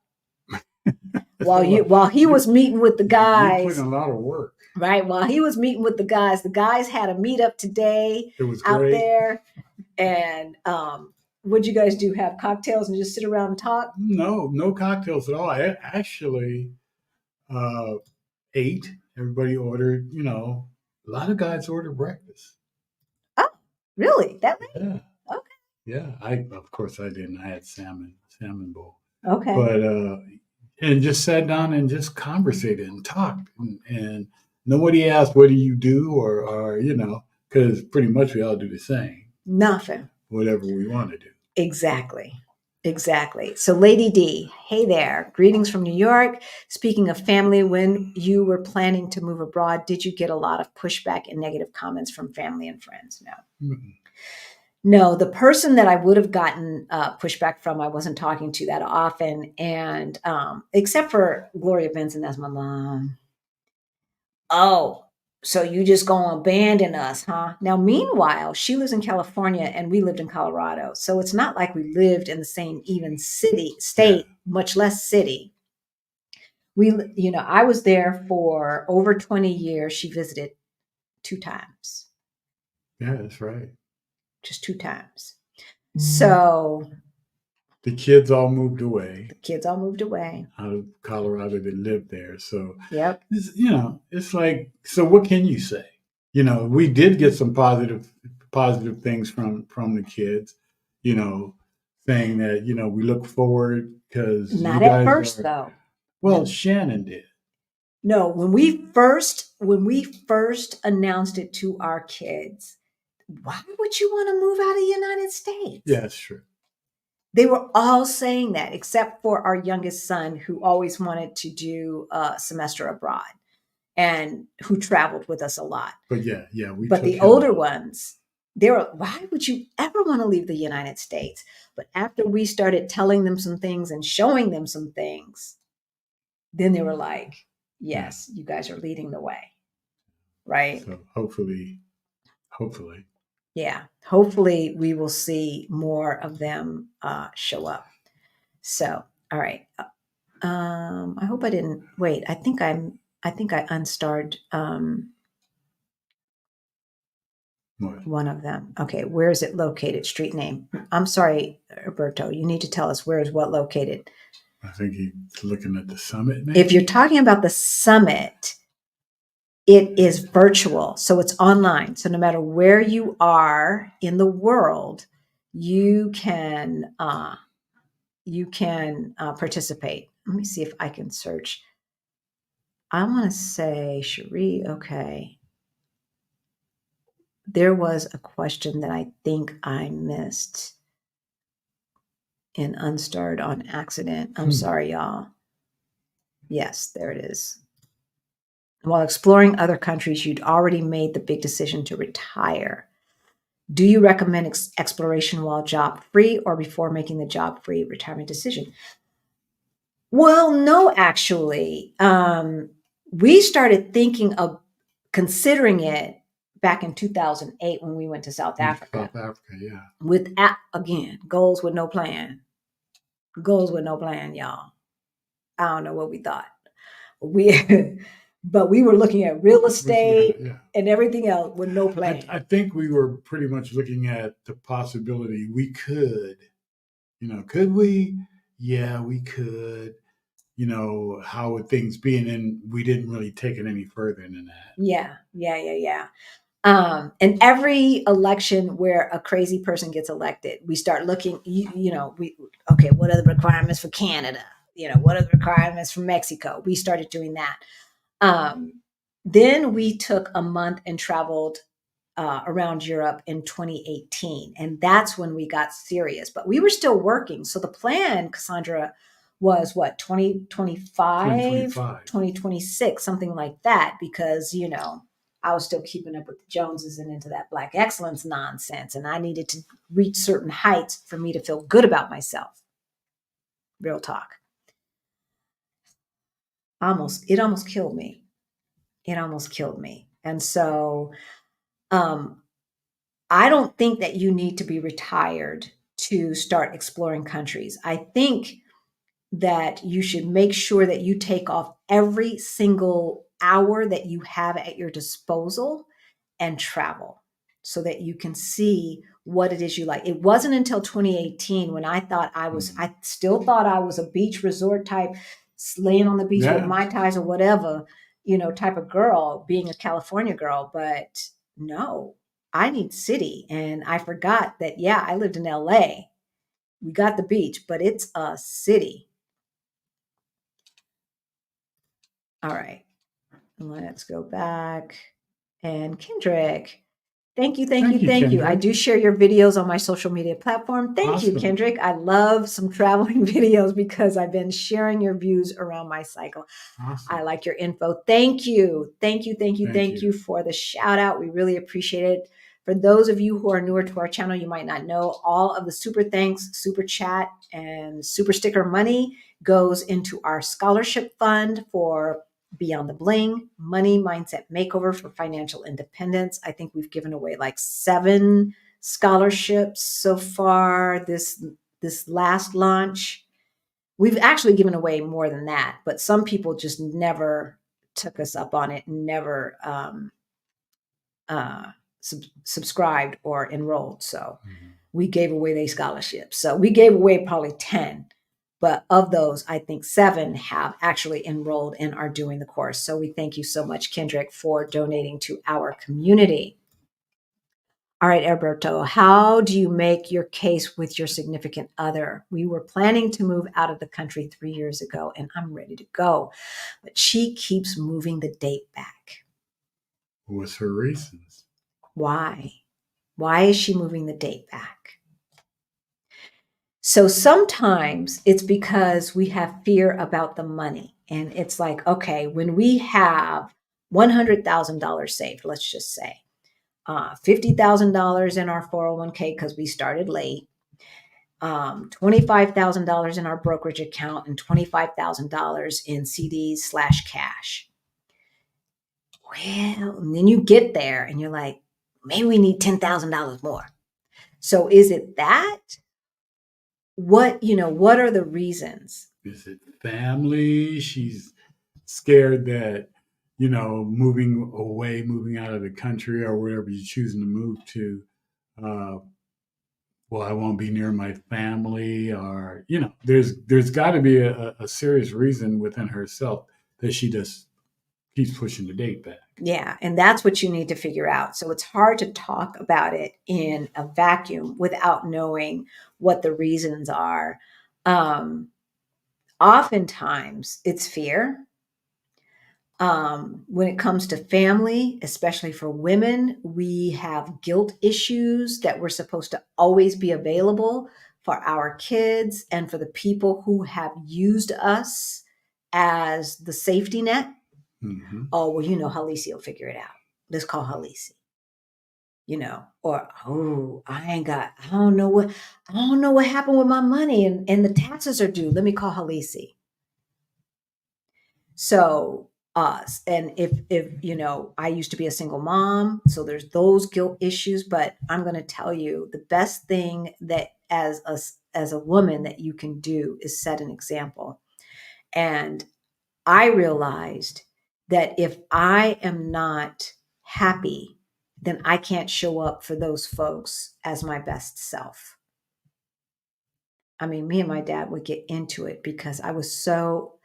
While he was meeting with the guys, you put in a lot of work. Right. While he was meeting with the guys had a meetup today. It was out great. there. And what'd you guys do? Have cocktails and just sit around and talk? No cocktails at all. I actually ate. Everybody ordered, a lot of guys ordered breakfast. Oh, really? That late? Yeah. Okay. Yeah. Of course I didn't. I had salmon bowl. Okay. But and just sat down and just conversated and talked, and nobody asked, what do you do? Or because pretty much we all do the same. Nothing. Whatever we want to do. Exactly. So Lady D, hey there. Greetings from New York. Speaking of family, when you were planning to move abroad, did you get a lot of pushback and negative comments from family and friends? No. Mm-hmm. No, the person that I would have gotten pushback from, I wasn't talking to that often. And except for Gloria Benson, that's my mom. Oh, So you just gonna abandon us, huh? Now, meanwhile, she lives in California and we lived in Colorado. So it's not like we lived in the same even state, much less city. I was there for over 20 years. She visited 2 times, Yeah, that's right. just 2 times. So The kids all moved away the kids all moved away. out of Colorado that lived there. So, Yep. it's like, so what can you say? We did get some positive things from the kids, you know, saying that, we look forward because you Not at guys first, are, though. well, Shannon did. No, when we first announced it to our kids, why would you want to move out of the United States? Yeah, that's true. They were all saying that, except for our youngest son, who always wanted to do a semester abroad and who traveled with us a lot. But we But took the him. older ones, they were, why would you ever want to leave the United States? But after we started telling them some things and showing them some things, then they were like, yes, you guys are leading the way. Right? So hopefully. Yeah. Hopefully we will see more of them show up. So, all right. I hope I didn't wait. I think I unstarred What? one of them. Okay, where is it located? Street name. I'm sorry, Roberto. You need to tell us where is what located. I think he's looking at the summit. Maybe? If you're talking about the summit, it is virtual, so it's online. So no matter where you are in the world, you can participate. Let me see if I can search. I want to say Cherie. Okay. There was a question that I think I missed and unstarred on accident. I'm sorry, y'all. Yes, there it is. While exploring other countries, you'd already made the big decision to retire. Do you recommend exploration while job free or before making the job free retirement decision? Well, no, actually. We started thinking of considering it back in 2008 when we went to South Africa. South Africa, yeah. With, again, goals with no plan. Goals with no plan, y'all. I don't know what we thought. But we were looking at real estate and everything else with no plan. I think we were pretty much looking at the possibility we could, could we? Yeah, we could. How would things be? And then we didn't really take it any further than that. Yeah. And every election where a crazy person gets elected, we start looking, what are the requirements for Canada? What are the requirements for Mexico? We started doing that. Then we took a month and traveled around Europe in 2018. And that's when we got serious. But we were still working. So the plan, Cassandra, was what, 2025, 2026, something like that, because, I was still keeping up with the Joneses and into that Black excellence nonsense. And I needed to reach certain heights for me to feel good about myself. Real talk. It almost killed me. And so I don't think that you need to be retired to start exploring countries. I think that you should make sure that you take off every single hour that you have at your disposal and travel so that you can see what it is you like. It wasn't until 2018 when I still thought I was a beach resort type, laying on the beach with Mai Tais or whatever, type of girl, being a California girl. But no, I need city. And I forgot that, I lived in LA. We got the beach, but it's a city. All right. Let's go back. And Kendrick, thank you. I do share your videos on my social media platform. Thank you, Kendrick. I love some traveling videos because I've been sharing your views around my cycle. Awesome. I like your info. Thank you. Thank you for the shout out. We really appreciate it. For those of you who are newer to our channel, you might not know all of the super thanks, super chat, and super sticker money goes into our scholarship fund for Beyond the Bling, Money Mindset Makeover for Financial Independence. I think we've given away like 7 scholarships so far this last launch. We've actually given away more than that, but some people just never took us up on it, never subscribed or enrolled. So we gave away their scholarships. So we gave away probably 10, but of those, I think 7 have actually enrolled and are doing the course. So we thank you so much, Kendrick, for donating to our community. All right, Alberto, how do you make your case with your significant other? We were planning to move out of the country 3 years ago, and I'm ready to go, but she keeps moving the date back. What's her reasons? Why? Why is she moving the date back? So sometimes it's because we have fear about the money. And it's like, okay, when we have $100,000 saved, let's just say, $50,000 in our 401k because we started late, $25,000 in our brokerage account, and $25,000 in CDs/cash. Well, and then you get there and you're like, maybe we need $10,000 more. So is it that? What are the reasons? Is it family? She's scared that, moving out of the country or wherever you're choosing to move to, well, I won't be near my family, or, there's got to be a serious reason within herself that she just keeps pushing the date back. Yeah, and that's what you need to figure out. So it's hard to talk about it in a vacuum without knowing what the reasons are. Oftentimes it's fear. When it comes to family, especially for women, we have guilt issues that we're supposed to always be available for our kids and for the people who have used us as the safety net. Mm-hmm. Oh, well, Halisi will figure it out. Let's call Halisi. Or, oh, I don't know what happened with my money and the taxes are due. Let me call Halisi. So and if I used to be a single mom, so there's those guilt issues, but I'm going to tell you the best thing that as a woman that you can do is set an example. And I realized that if I am not happy, then I can't show up for those folks as my best self. I mean, me and my dad would get into it because I was so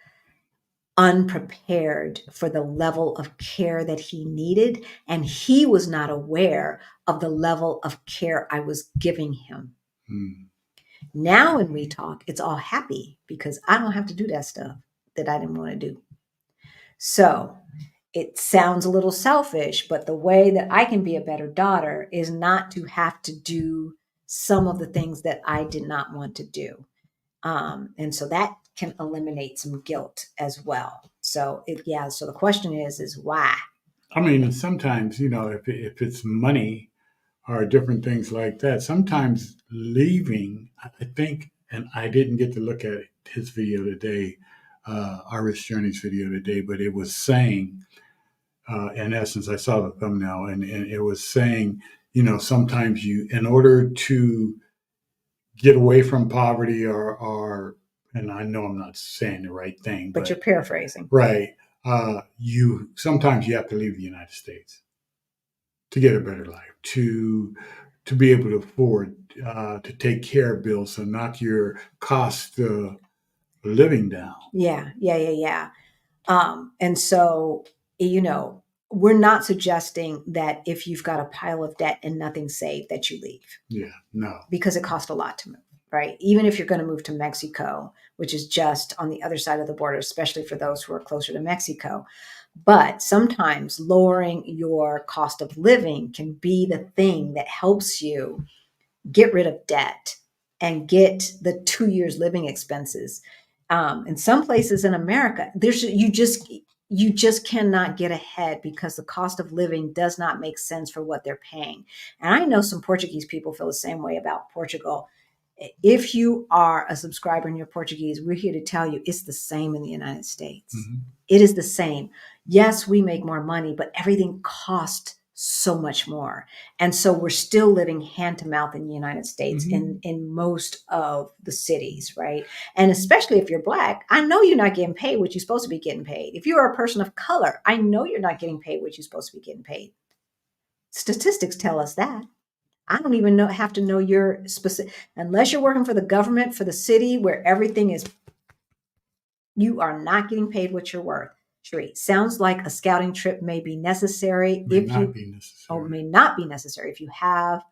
unprepared for the level of care that he needed, and he was not aware of the level of care I was giving him. Now when we talk, it's all happy because I don't have to do that stuff that I didn't want to do. So it sounds a little selfish, but the way that I can be a better daughter is not to have to do some of the things that I did not want to do. And so that can eliminate some guilt as well. So so the question is why? I mean, sometimes, if it's money or different things like that, sometimes leaving, I think, and I didn't get to look at his video today, our Rich Journey's video today, but it was saying, in essence, I saw the thumbnail and it was saying, sometimes in order to get away from poverty or and I know I'm not saying the right thing, but you're paraphrasing. Right. Sometimes you have to leave the United States to get a better life, to be able to afford to take care of bills, so knock your cost of living down. Yeah. And so, we're not suggesting that if you've got a pile of debt and nothing saved that you leave. Yeah, no. Because it costs a lot to move, right? Even if you're going to move to Mexico, which is just on the other side of the border, especially for those who are closer to Mexico. But sometimes lowering your cost of living can be the thing that helps you get rid of debt and get the 2 years living expenses. In some places in America, you just cannot get ahead because the cost of living does not make sense for what they're paying. And I know some Portuguese people feel the same way about Portugal. If you are a subscriber and you're Portuguese, we're here to tell you it's the same in the United States. Mhm. It is the same. Yes, we make more money, but everything costs so much more. And so we're still living hand to mouth in the United States in most of the cities, right? And especially if you're Black, I know you're not getting paid what you're supposed to be getting paid. If you're a person of color, I know you're not getting paid what you're supposed to be getting paid. Statistics tell us that. I don't even have to know your specific, unless you're working for the government, for the city, where everything is, you are not getting paid what you're worth. Sheree, sounds like a scouting trip may be necessary May not be necessary. or may not be necessary if you have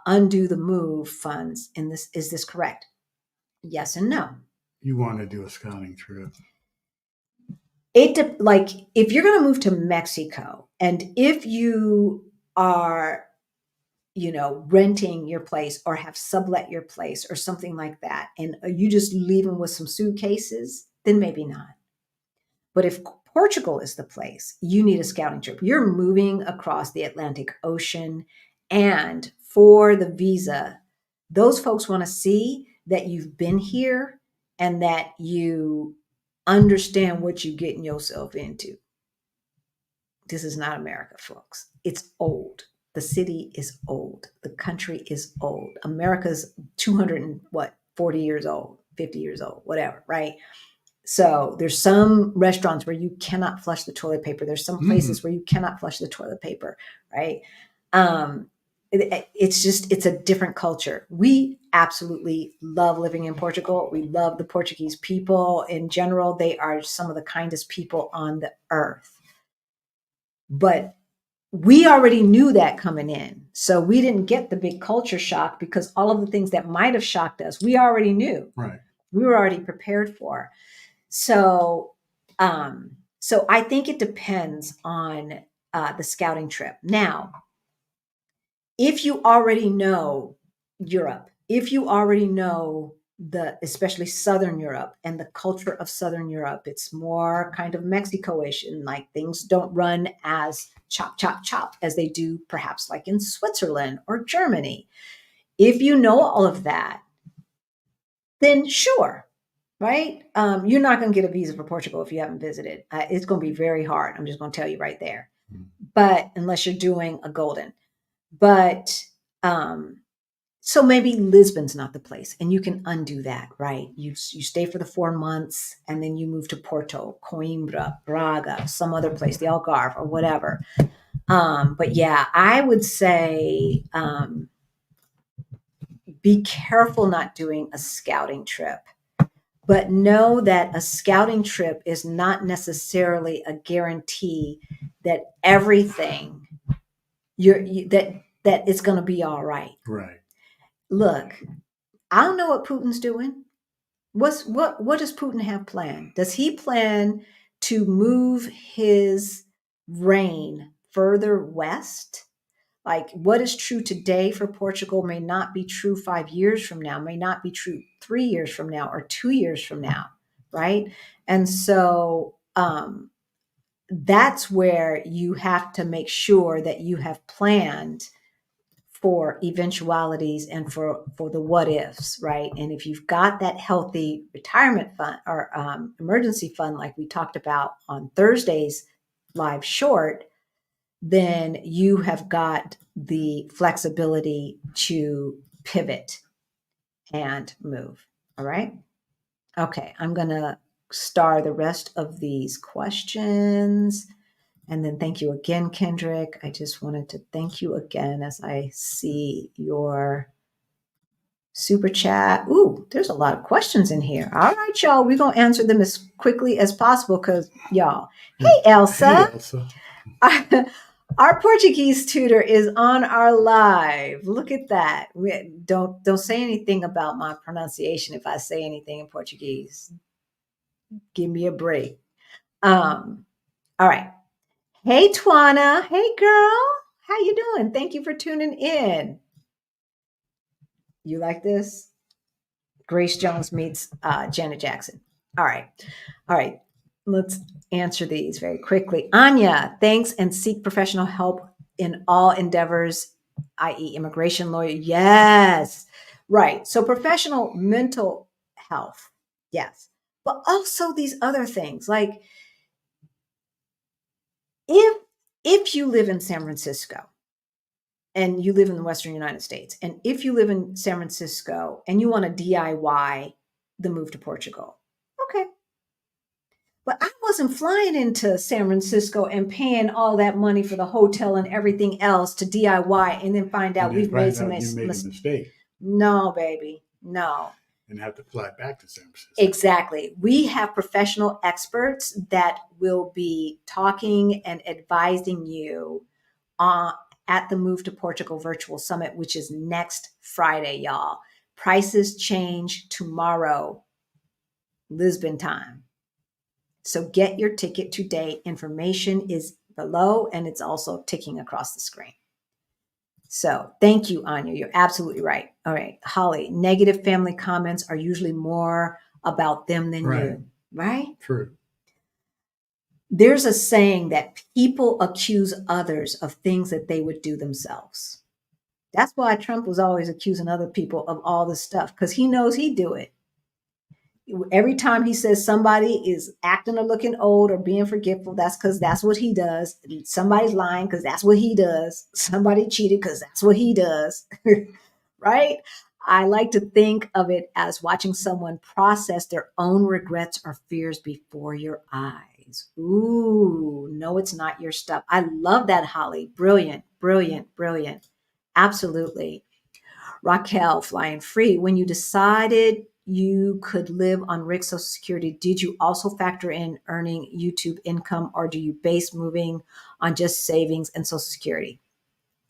undo the move funds in this. Is this correct? Yes and no. You want to do a scouting trip. Like if you're going to move to Mexico and if you are renting your place or have sublet your place or something like that, and you just leave them with some suitcases, then maybe not. But if Portugal is the place, you need a scouting trip. You're moving across the Atlantic Ocean, and for the visa, those folks want to see that you've been here and that you understand what you're getting yourself into. This is not America, folks. It's old. The city is old. The country is old. America's 40 years old, 50 years old, whatever, right? So there's some restaurants where you cannot flush the toilet paper. There's some places where you cannot flush the toilet paper, right? It's a different culture. We absolutely love living in Portugal. We love the Portuguese people in general. They are some of the kindest people on the earth. But we already knew that coming in. So we didn't get the big culture shock because all of the things that might have shocked us, we already knew. Right. We were already prepared for. So I think it depends on the scouting trip. Now, if you already know Europe, if you already know especially Southern Europe and the culture of Southern Europe, it's more kind of Mexico-ish, and like things don't run as chop, chop, chop as they do perhaps like in Switzerland or Germany. If you know all of that, then sure, right? You're not going to get a visa for Portugal if you haven't visited. It's going to be very hard. I'm just going to tell you right there. But unless you're doing a golden. But so maybe Lisbon's not the place, and you can undo that, right? You stay for the 4 months, and then you move to Porto, Coimbra, Braga, some other place, the Algarve or whatever. But yeah, I would say be careful not doing a scouting trip. But know that a scouting trip is not necessarily a guarantee that everything that it's going to be all right. Right. Look, I don't know what Putin's doing. What does Putin have planned? Does he plan to move his reign further west? Like what is true today for Portugal may not be true 5 years from now, may not be true 3 years from now or 2 years from now, right? And so that's where you have to make sure that you have planned for eventualities and for the what ifs, right? And if you've got that healthy retirement fund or emergency fund, like we talked about on Thursday's live short, then you have got the flexibility to pivot and move. All right. Okay. I'm going to star the rest of these questions. And then thank you again, Kendrick. I just wanted to thank you again as I see your super chat. Ooh, there's a lot of questions in here. All right, y'all. We're going to answer them as quickly as possible because y'all. Hey, Elsa. Hey, Elsa. Our Portuguese tutor is on our live. Look at that. Don't say anything about my pronunciation if I say anything in Portuguese. Give me a break. All right. Hey, Twana. Hey, girl. How you doing? Thank you for tuning in. You like this? Grace Jones meets Janet Jackson. All right. Let's answer these very quickly. Anya, thanks and seek professional help in all endeavors, i.e. immigration lawyer. Yes. Right. So professional mental health, yes. But also these other things like if if you live in San Francisco and you live in the Western United States, and if you live in San Francisco and you want to DIY the move to Portugal, okay. But I wasn't flying into San Francisco and paying all that money for the hotel and everything else to DIY and then find And out then we've made find some out you made a mistake No, baby. No. and have to fly back to San Francisco. Exactly. We have professional experts that will be talking and advising you at the Move to Portugal Virtual Summit, which is next Friday, y'all. Prices change tomorrow, Lisbon time. So get your ticket today. Information is below and it's also ticking across the screen. So thank you, Anya. You're absolutely right. All right, Holly, negative family comments are usually more about them than you, right? True. There's a saying that people accuse others of things that they would do themselves. That's why Trump was always accusing other people of all this stuff because he knows he'd do it. Every time he says somebody is acting or looking old or being forgetful, that's because that's what he does. Somebody's lying because that's what he does. Somebody cheated because that's what he does. Right? I like to think of it as watching someone process their own regrets or fears before your eyes. Ooh, no, it's not your stuff. I love that, Holly. Brilliant, brilliant, brilliant. Absolutely. Raquel, flying free. When you decided you could live on Rick's Social Security, did you also factor in earning YouTube income, or do you base moving on just savings and Social Security?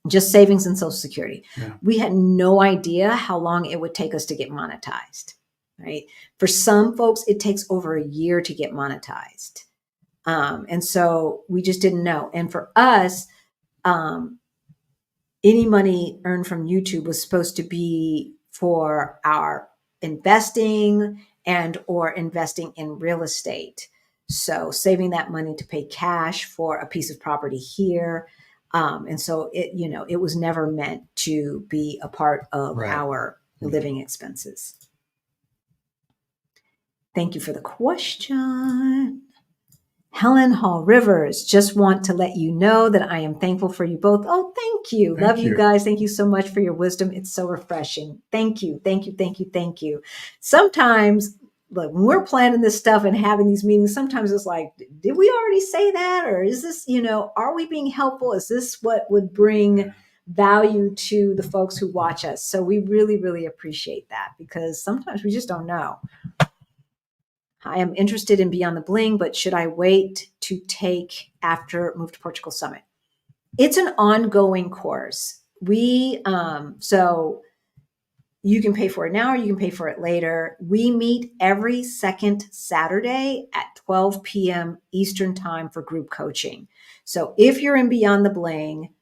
Just savings and Social Security. Yeah. We had no idea how long it would take us to get monetized, right? For some folks, it takes over a year to get monetized. And so we just didn't know. And for us, any money earned from YouTube was supposed to be for our investing and or investing in real estate. So saving that money to pay cash for a piece of property here. And so it was never meant to be a part of our living expenses. Thank you for the question. Helen Hall Rivers, just want to let you know that I am thankful for you both. Oh, thank you. Love you guys. Thank you so much for your wisdom. It's so refreshing. Thank you. Thank you. Thank you. Thank you. Sometimes, like when we're planning this stuff and having these meetings, sometimes it's like, did we already say that? Or is this, are we being helpful? Is this what would bring value to the folks who watch us? So we really, really appreciate that because sometimes we just don't know. I am interested in Beyond the Bling, but should I wait to take after Move to Portugal Summit? It's an ongoing course. So you can pay for it now or you can pay for it later. We meet every second Saturday at 12 p.m. Eastern time for group coaching. So if you're in Beyond the Bling,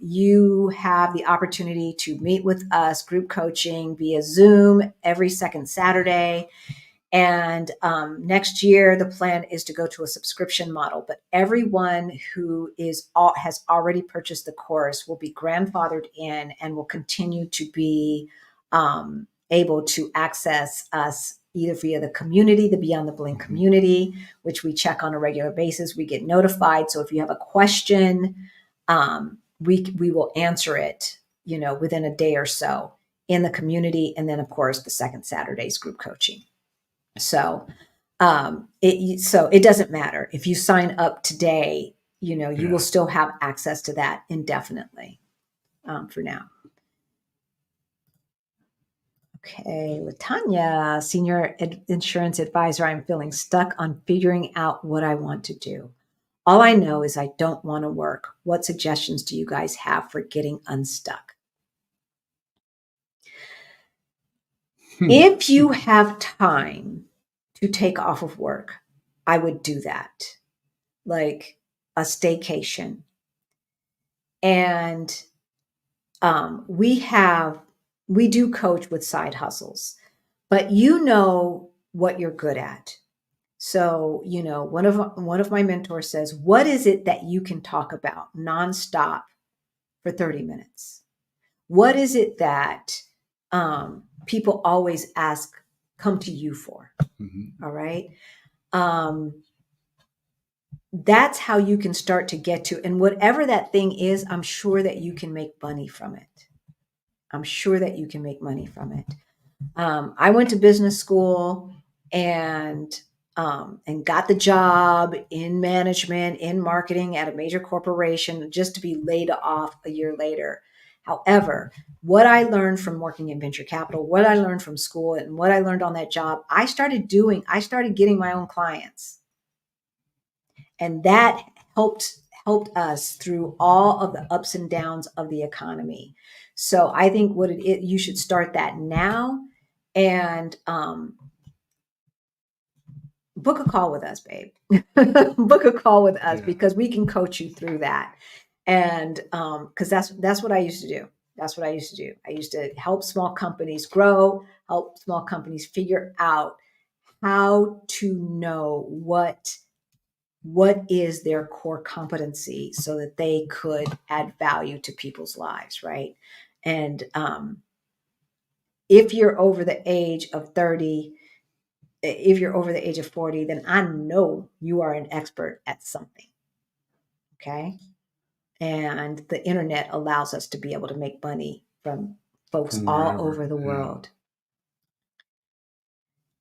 you have the opportunity to meet with us, group coaching via Zoom every second Saturday. And next year, the plan is to go to a subscription model. But everyone who has already purchased the course will be grandfathered in and will continue to be able to access us either via the community, the Beyond the Bling community, which we check on a regular basis. We get notified. So if you have a question, we will answer it, within a day or so in the community. And then, of course, the second Saturday's group coaching. So it doesn't matter if you sign up today, you will still have access to that indefinitely for now. Okay, Latanya, senior insurance advisor, I'm feeling stuck on figuring out what I want to do. All I know is I don't want to work. What suggestions do you guys have for getting unstuck? If you have time to take off of work, I would do that, like a staycation. And we do coach with side hustles, but what you're good at. So, one of my mentors says, what is it that you can talk about nonstop for 30 minutes? What is it that people always come to you for. Mm-hmm. All right. That's how you can start to get to, and whatever that thing is, I'm sure that you can make money from it. I'm sure that you can make money from it. I went to business school and got the job in management, in marketing at a major corporation, just to be laid off a year later. However, what I learned from working in venture capital, what I learned from school, and what I learned on that job, I started getting my own clients, and that helped us through all of the ups and downs of the economy. So I think you should start that now, and book a call with us, babe. Book a call with us, Yeah. because we can coach you through that. And because that's what I used to do. That's what I used to do. I used to help small companies grow, help small companies figure out how to know what is their core competency, so that they could add value to people's lives, right? And if you're over the age of 30, if you're over the age of 40, then I know you are an expert at something. Okay. And the internet allows us to be able to make money from folks From all wherever. over the Yeah. world.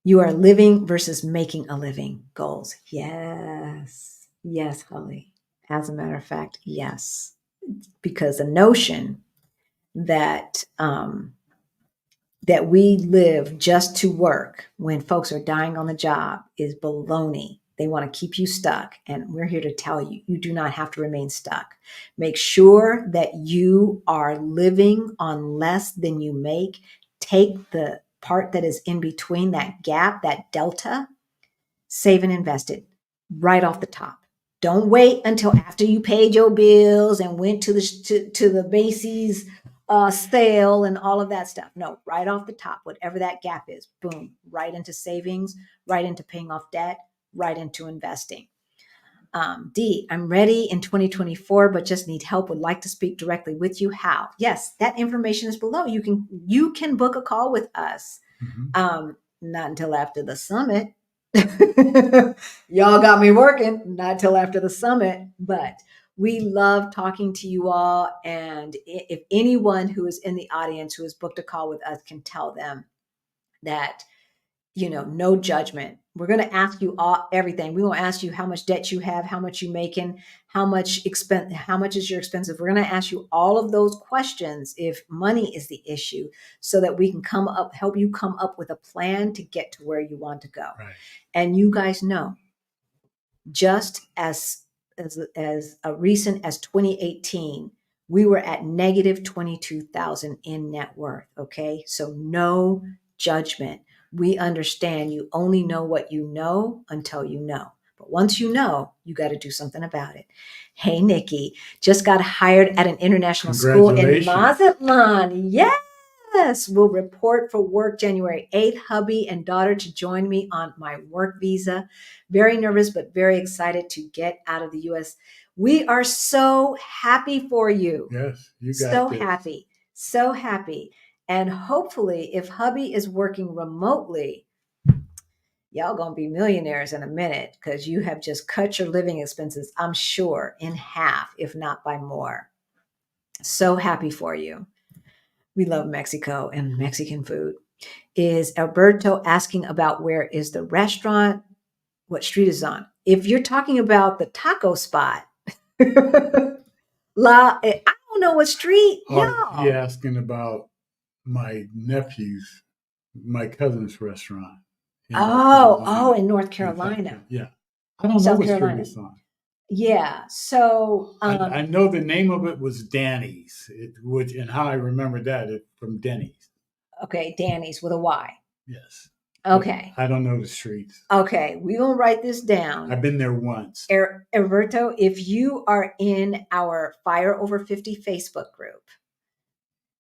You are living versus making a living goals. Yes. Yes, Holly. As a matter of fact, yes. Because the notion that that we live just to work when folks are dying on the job is baloney. They want to keep you stuck. And we're here to tell you, you do not have to remain stuck. Make sure that you are living on less than you make. Take the part that is in between, that gap, that delta, save and invest it right off the top. Don't wait until after you paid your bills and went to the Macy's sale and all of that stuff. No, right off the top, whatever that gap is, boom, right into savings, right into paying off debt, right into investing. D, I'm ready in 2024, but just need help. Would like to speak directly with you. How? Yes, that information is below. You can book a call with us. Mm-hmm. Not until after the summit. Y'all got me working. Not until after the summit, but we love talking to you all. And if anyone who is in the audience who has booked a call with us can tell them that, no judgment. We're going to ask you everything. We're going to ask you how much debt you have, how much you making, how much is your expensive. We're going to ask you all of those questions if money is the issue, so that we can help you come up with a plan to get to where you want to go. Right. And you guys know, just as recent as 2018, we were at negative 22,000 in net worth. Okay. So no judgment. We understand you only know what you know until you know. But once you know, you got to do something about it. Hey, Nikki, just got hired at an international school in Mazatlan. Yes, will report for work January 8th. Hubby and daughter to join me on my work visa. Very nervous, but very excited to get out of the U.S. We are so happy for you. Yes, you got so this. happy, so happy. And hopefully, if hubby is working remotely, y'all gonna be millionaires in a minute, because you have just cut your living expenses, I'm sure, in half, if not by more. So happy for you. We love Mexico and Mexican food. Is Alberto asking about where is the restaurant? What street is on? If you're talking about the taco spot, I don't know what street. He Y'all. asking about my cousin's restaurant. In In North in Carolina. Yeah. I don't know South what street Carolina. it's on. Yeah. So I know the name of it was Danny's, and how I remember that from Denny's. okay, Danny's with a Y. Yes. Okay. But I don't know the streets. Okay, we're gonna write this down. I've been there once. Alberto, if you are in our Fire Over 50 Facebook group,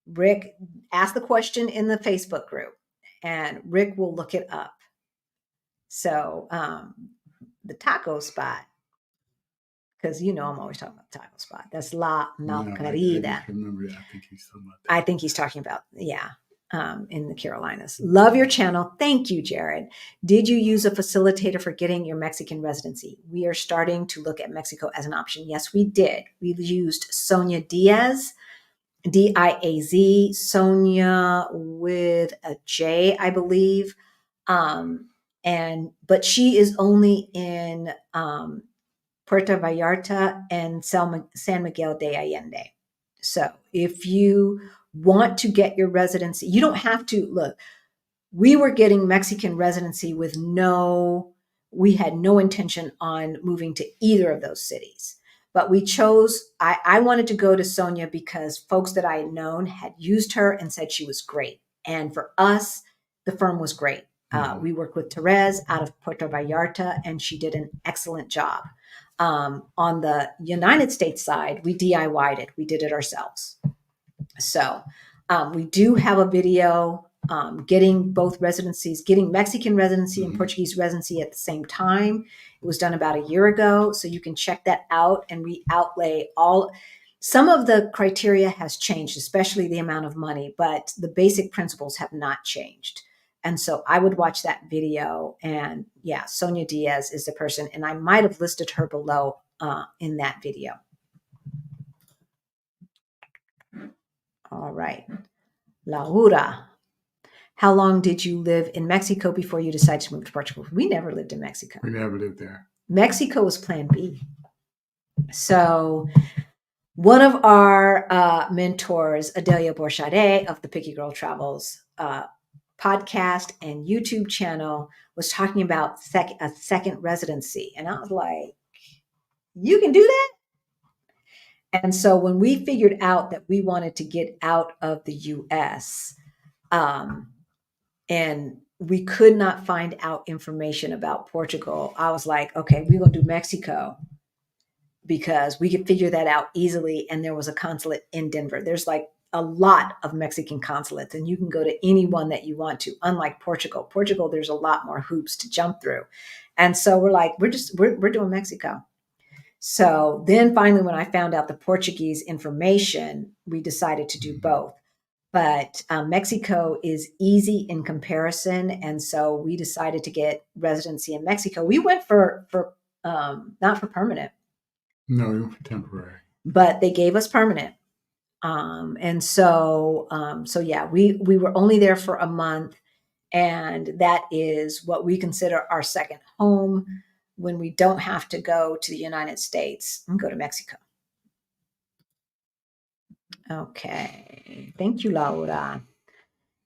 Rick, ask the question in the Facebook group, and Rick will look it up. So the taco spot, because I'm always talking about the taco spot. That's La Malcarida. I just remember that. I think he's talking about that. I think he's talking about, yeah. in the Carolinas. Love your channel. Thank you, Jared. Did you use a facilitator for getting your Mexican residency? We are starting to look at Mexico as an option. Yes, we did. We used Sonia Diaz, Diaz, Sonia with a J, I believe. But she is only in Puerto Vallarta and San Miguel de Allende. So if you want to get your residency, you don't have to look. We were getting Mexican residency with we had no intention on moving to either of those cities. But we chose, I wanted to go to Sonia because folks that I had known had used her and said she was great. And for us, the firm was great. We worked with Therese out of Puerto Vallarta, and she did an excellent job. On the United States side, we DIY'd it. We did it ourselves. So we do have a video getting both residencies, getting Mexican residency and Portuguese residency at the same time. It was done about a year ago. So you can check that out, and we outlay some of the criteria has changed, especially the amount of money, but the basic principles have not changed. And so I would watch that video, and yeah, Sonia Diaz is the person, and I might have listed her below in that video. All right. Laura, how long did you live in Mexico before you decided to move to Portugal? We never lived in Mexico. We never lived there. Mexico was plan B. So one of our mentors, Adelia Borchade of the Picky Girl Travels podcast and YouTube channel, was talking about a second residency. And I was like, you can do that? And so when we figured out that we wanted to get out of the US, and we could not find out information about Portugal, I was like, okay, we're going to do Mexico because we could figure that out easily. And there was a consulate in Denver. There's like a lot of Mexican consulates, and you can go to any one that you want to, unlike Portugal. Portugal, there's a lot more hoops to jump through. And so we're like, we're doing Mexico. So then finally, when I found out the Portuguese information, we decided to do both. But Mexico is easy in comparison. And so we decided to get residency in Mexico. We went for not for permanent. No, we went for temporary. But they gave us permanent. So yeah, we were only there for a month. And that is what we consider our second home when we don't have to go to the United States and go to Mexico. Okay. Thank you, Laura.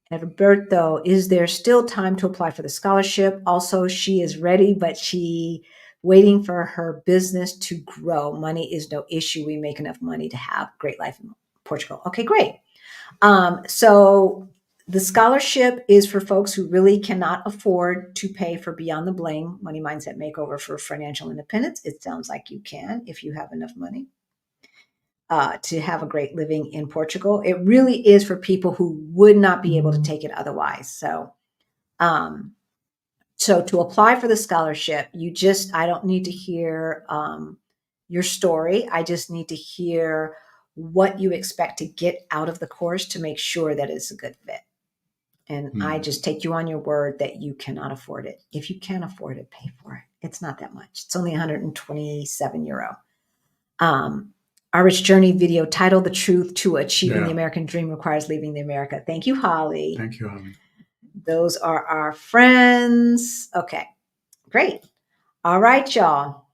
Alberto, is there still time to apply for the scholarship? Also, she is ready, but she waiting for her business to grow. Money is no issue. We make enough money to have a great life in Portugal. Okay, great. So the scholarship is for folks who really cannot afford to pay for Beyond the Bling Money Mindset Makeover for financial independence. It sounds like you can if you have enough money to have a great living in Portugal. It really is for people who would not be able to take it otherwise. So, so to apply for the scholarship, I don't need to hear your story. I just need to hear what you expect to get out of the course to make sure that it's a good fit. And I just take you on your word that you cannot afford it. If you can't afford it, pay for it. It's not that much. It's only €127. Our Rich Journey video titled The Truth to Achieving the American Dream Requires Leaving the America. Thank you, Holly. Thank you, Holly. Those are our friends. Okay, great. All right, y'all.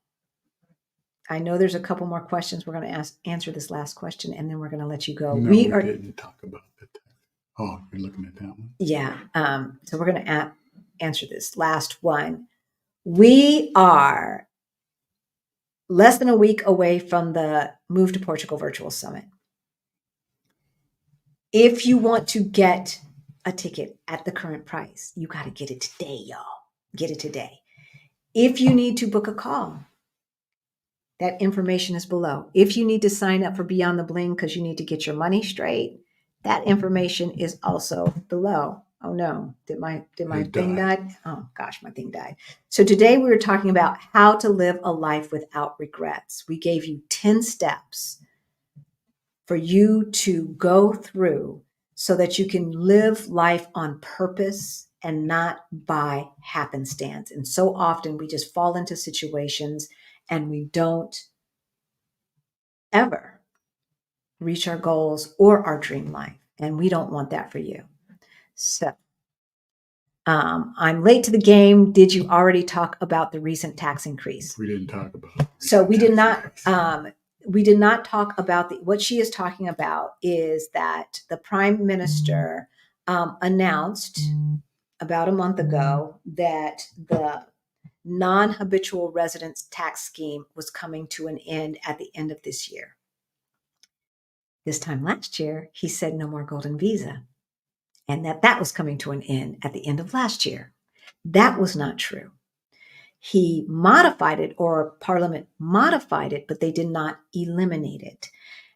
I know there's a couple more questions. We're going to answer this last question, and then we're going to let you go. No, we didn't talk about that. Oh, you're looking at that one? Yeah. So we're going to answer this last one. We are less than a week away from the Move to Portugal Virtual Summit. If you want to get a ticket at the current price, you got to get it today, y'all. Get it today. If you need to book a call, that information is below. If you need to sign up for Beyond the Bling because you need to get your money straight, that information is also below. Oh no, did my thing die? Oh gosh, my thing died. So today we were talking about how to live a life without regrets. We gave you 10 steps for you to go through so that you can live life on purpose and not by happenstance. And so often we just fall into situations and we don't ever reach our goals or our dream life. And we don't want that for you. So I'm late to the game. Did you already talk about the recent tax increase? We didn't talk about it. So we did not. We did not talk about what she is talking about is that the Prime Minister announced about a month ago that the non-habitual residence tax scheme was coming to an end at the end of this year. This time last year, he said no more golden visa, and that was coming to an end at the end of last year. That was not true. He modified it, or Parliament modified it, but they did not eliminate it.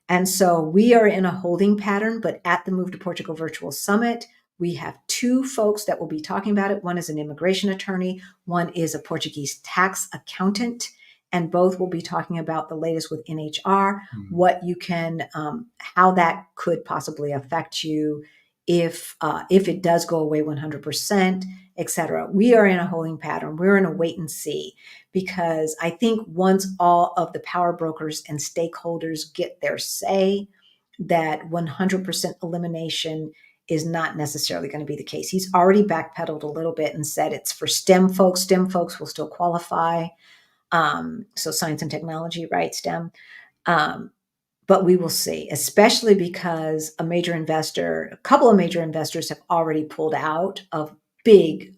And so we are in a holding pattern, but at the Move to Portugal Virtual Summit, we have two folks that will be talking about it. One is an immigration attorney, one is a Portuguese tax accountant, and both will be talking about the latest with NHR, what you can, how that could possibly affect you if it does go away 100%, etc. We are in a holding pattern. We're in a wait and see, because I think once all of the power brokers and stakeholders get their say, that 100% elimination is not necessarily going to be the case. He's already backpedaled a little bit and said it's for STEM folks. STEM folks will still qualify. So science and technology, right? STEM. But we will see, especially because a couple of major investors have already pulled out of big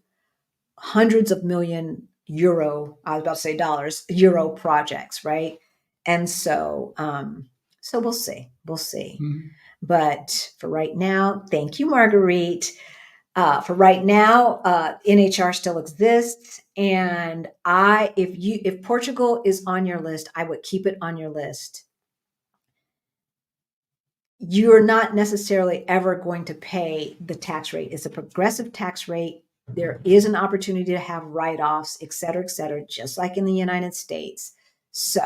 hundreds of million euro, I was about to say dollars, euro projects, right? And so, so we'll see. Mm-hmm. But for right now, thank you, Marguerite. For right now, NHR still exists, and if Portugal is on your list, I would keep it on your list. You're not necessarily ever going to pay the tax rate. It's a progressive tax rate. There is an opportunity to have write-offs, et cetera, just like in the United States. So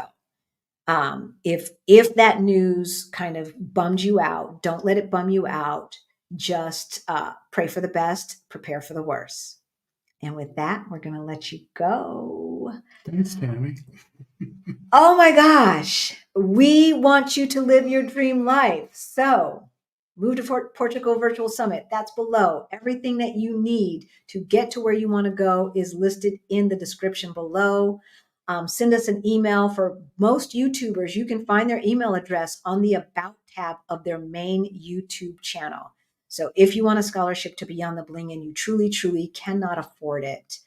if that news kind of bums you out, don't let it bum you out. Just pray for the best, prepare for the worst. And with that, we're going to let you go. Thanks, Tammy. Oh my gosh. We want you to live your dream life. So move to Portugal Virtual Summit. That's below. Everything that you need to get to where you want to go is listed in the description below. Send us an email. For most YouTubers, you can find their email address on the About tab of their main YouTube channel. So if you want a scholarship to Beyond the Bling and you truly, truly cannot afford it,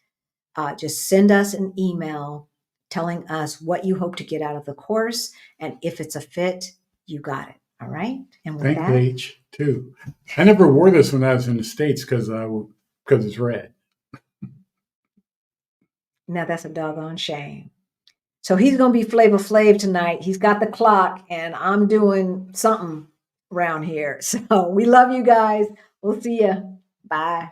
just send us an email telling us what you hope to get out of the course. And if it's a fit, you got it. All right. And with Thanks, H, too. I never wore this when I was in the States because it's red. Now that's a doggone shame. So he's going to be Flavor Flav tonight. He's got the clock and I'm doing something around here. So we love you guys. We'll see you. Bye.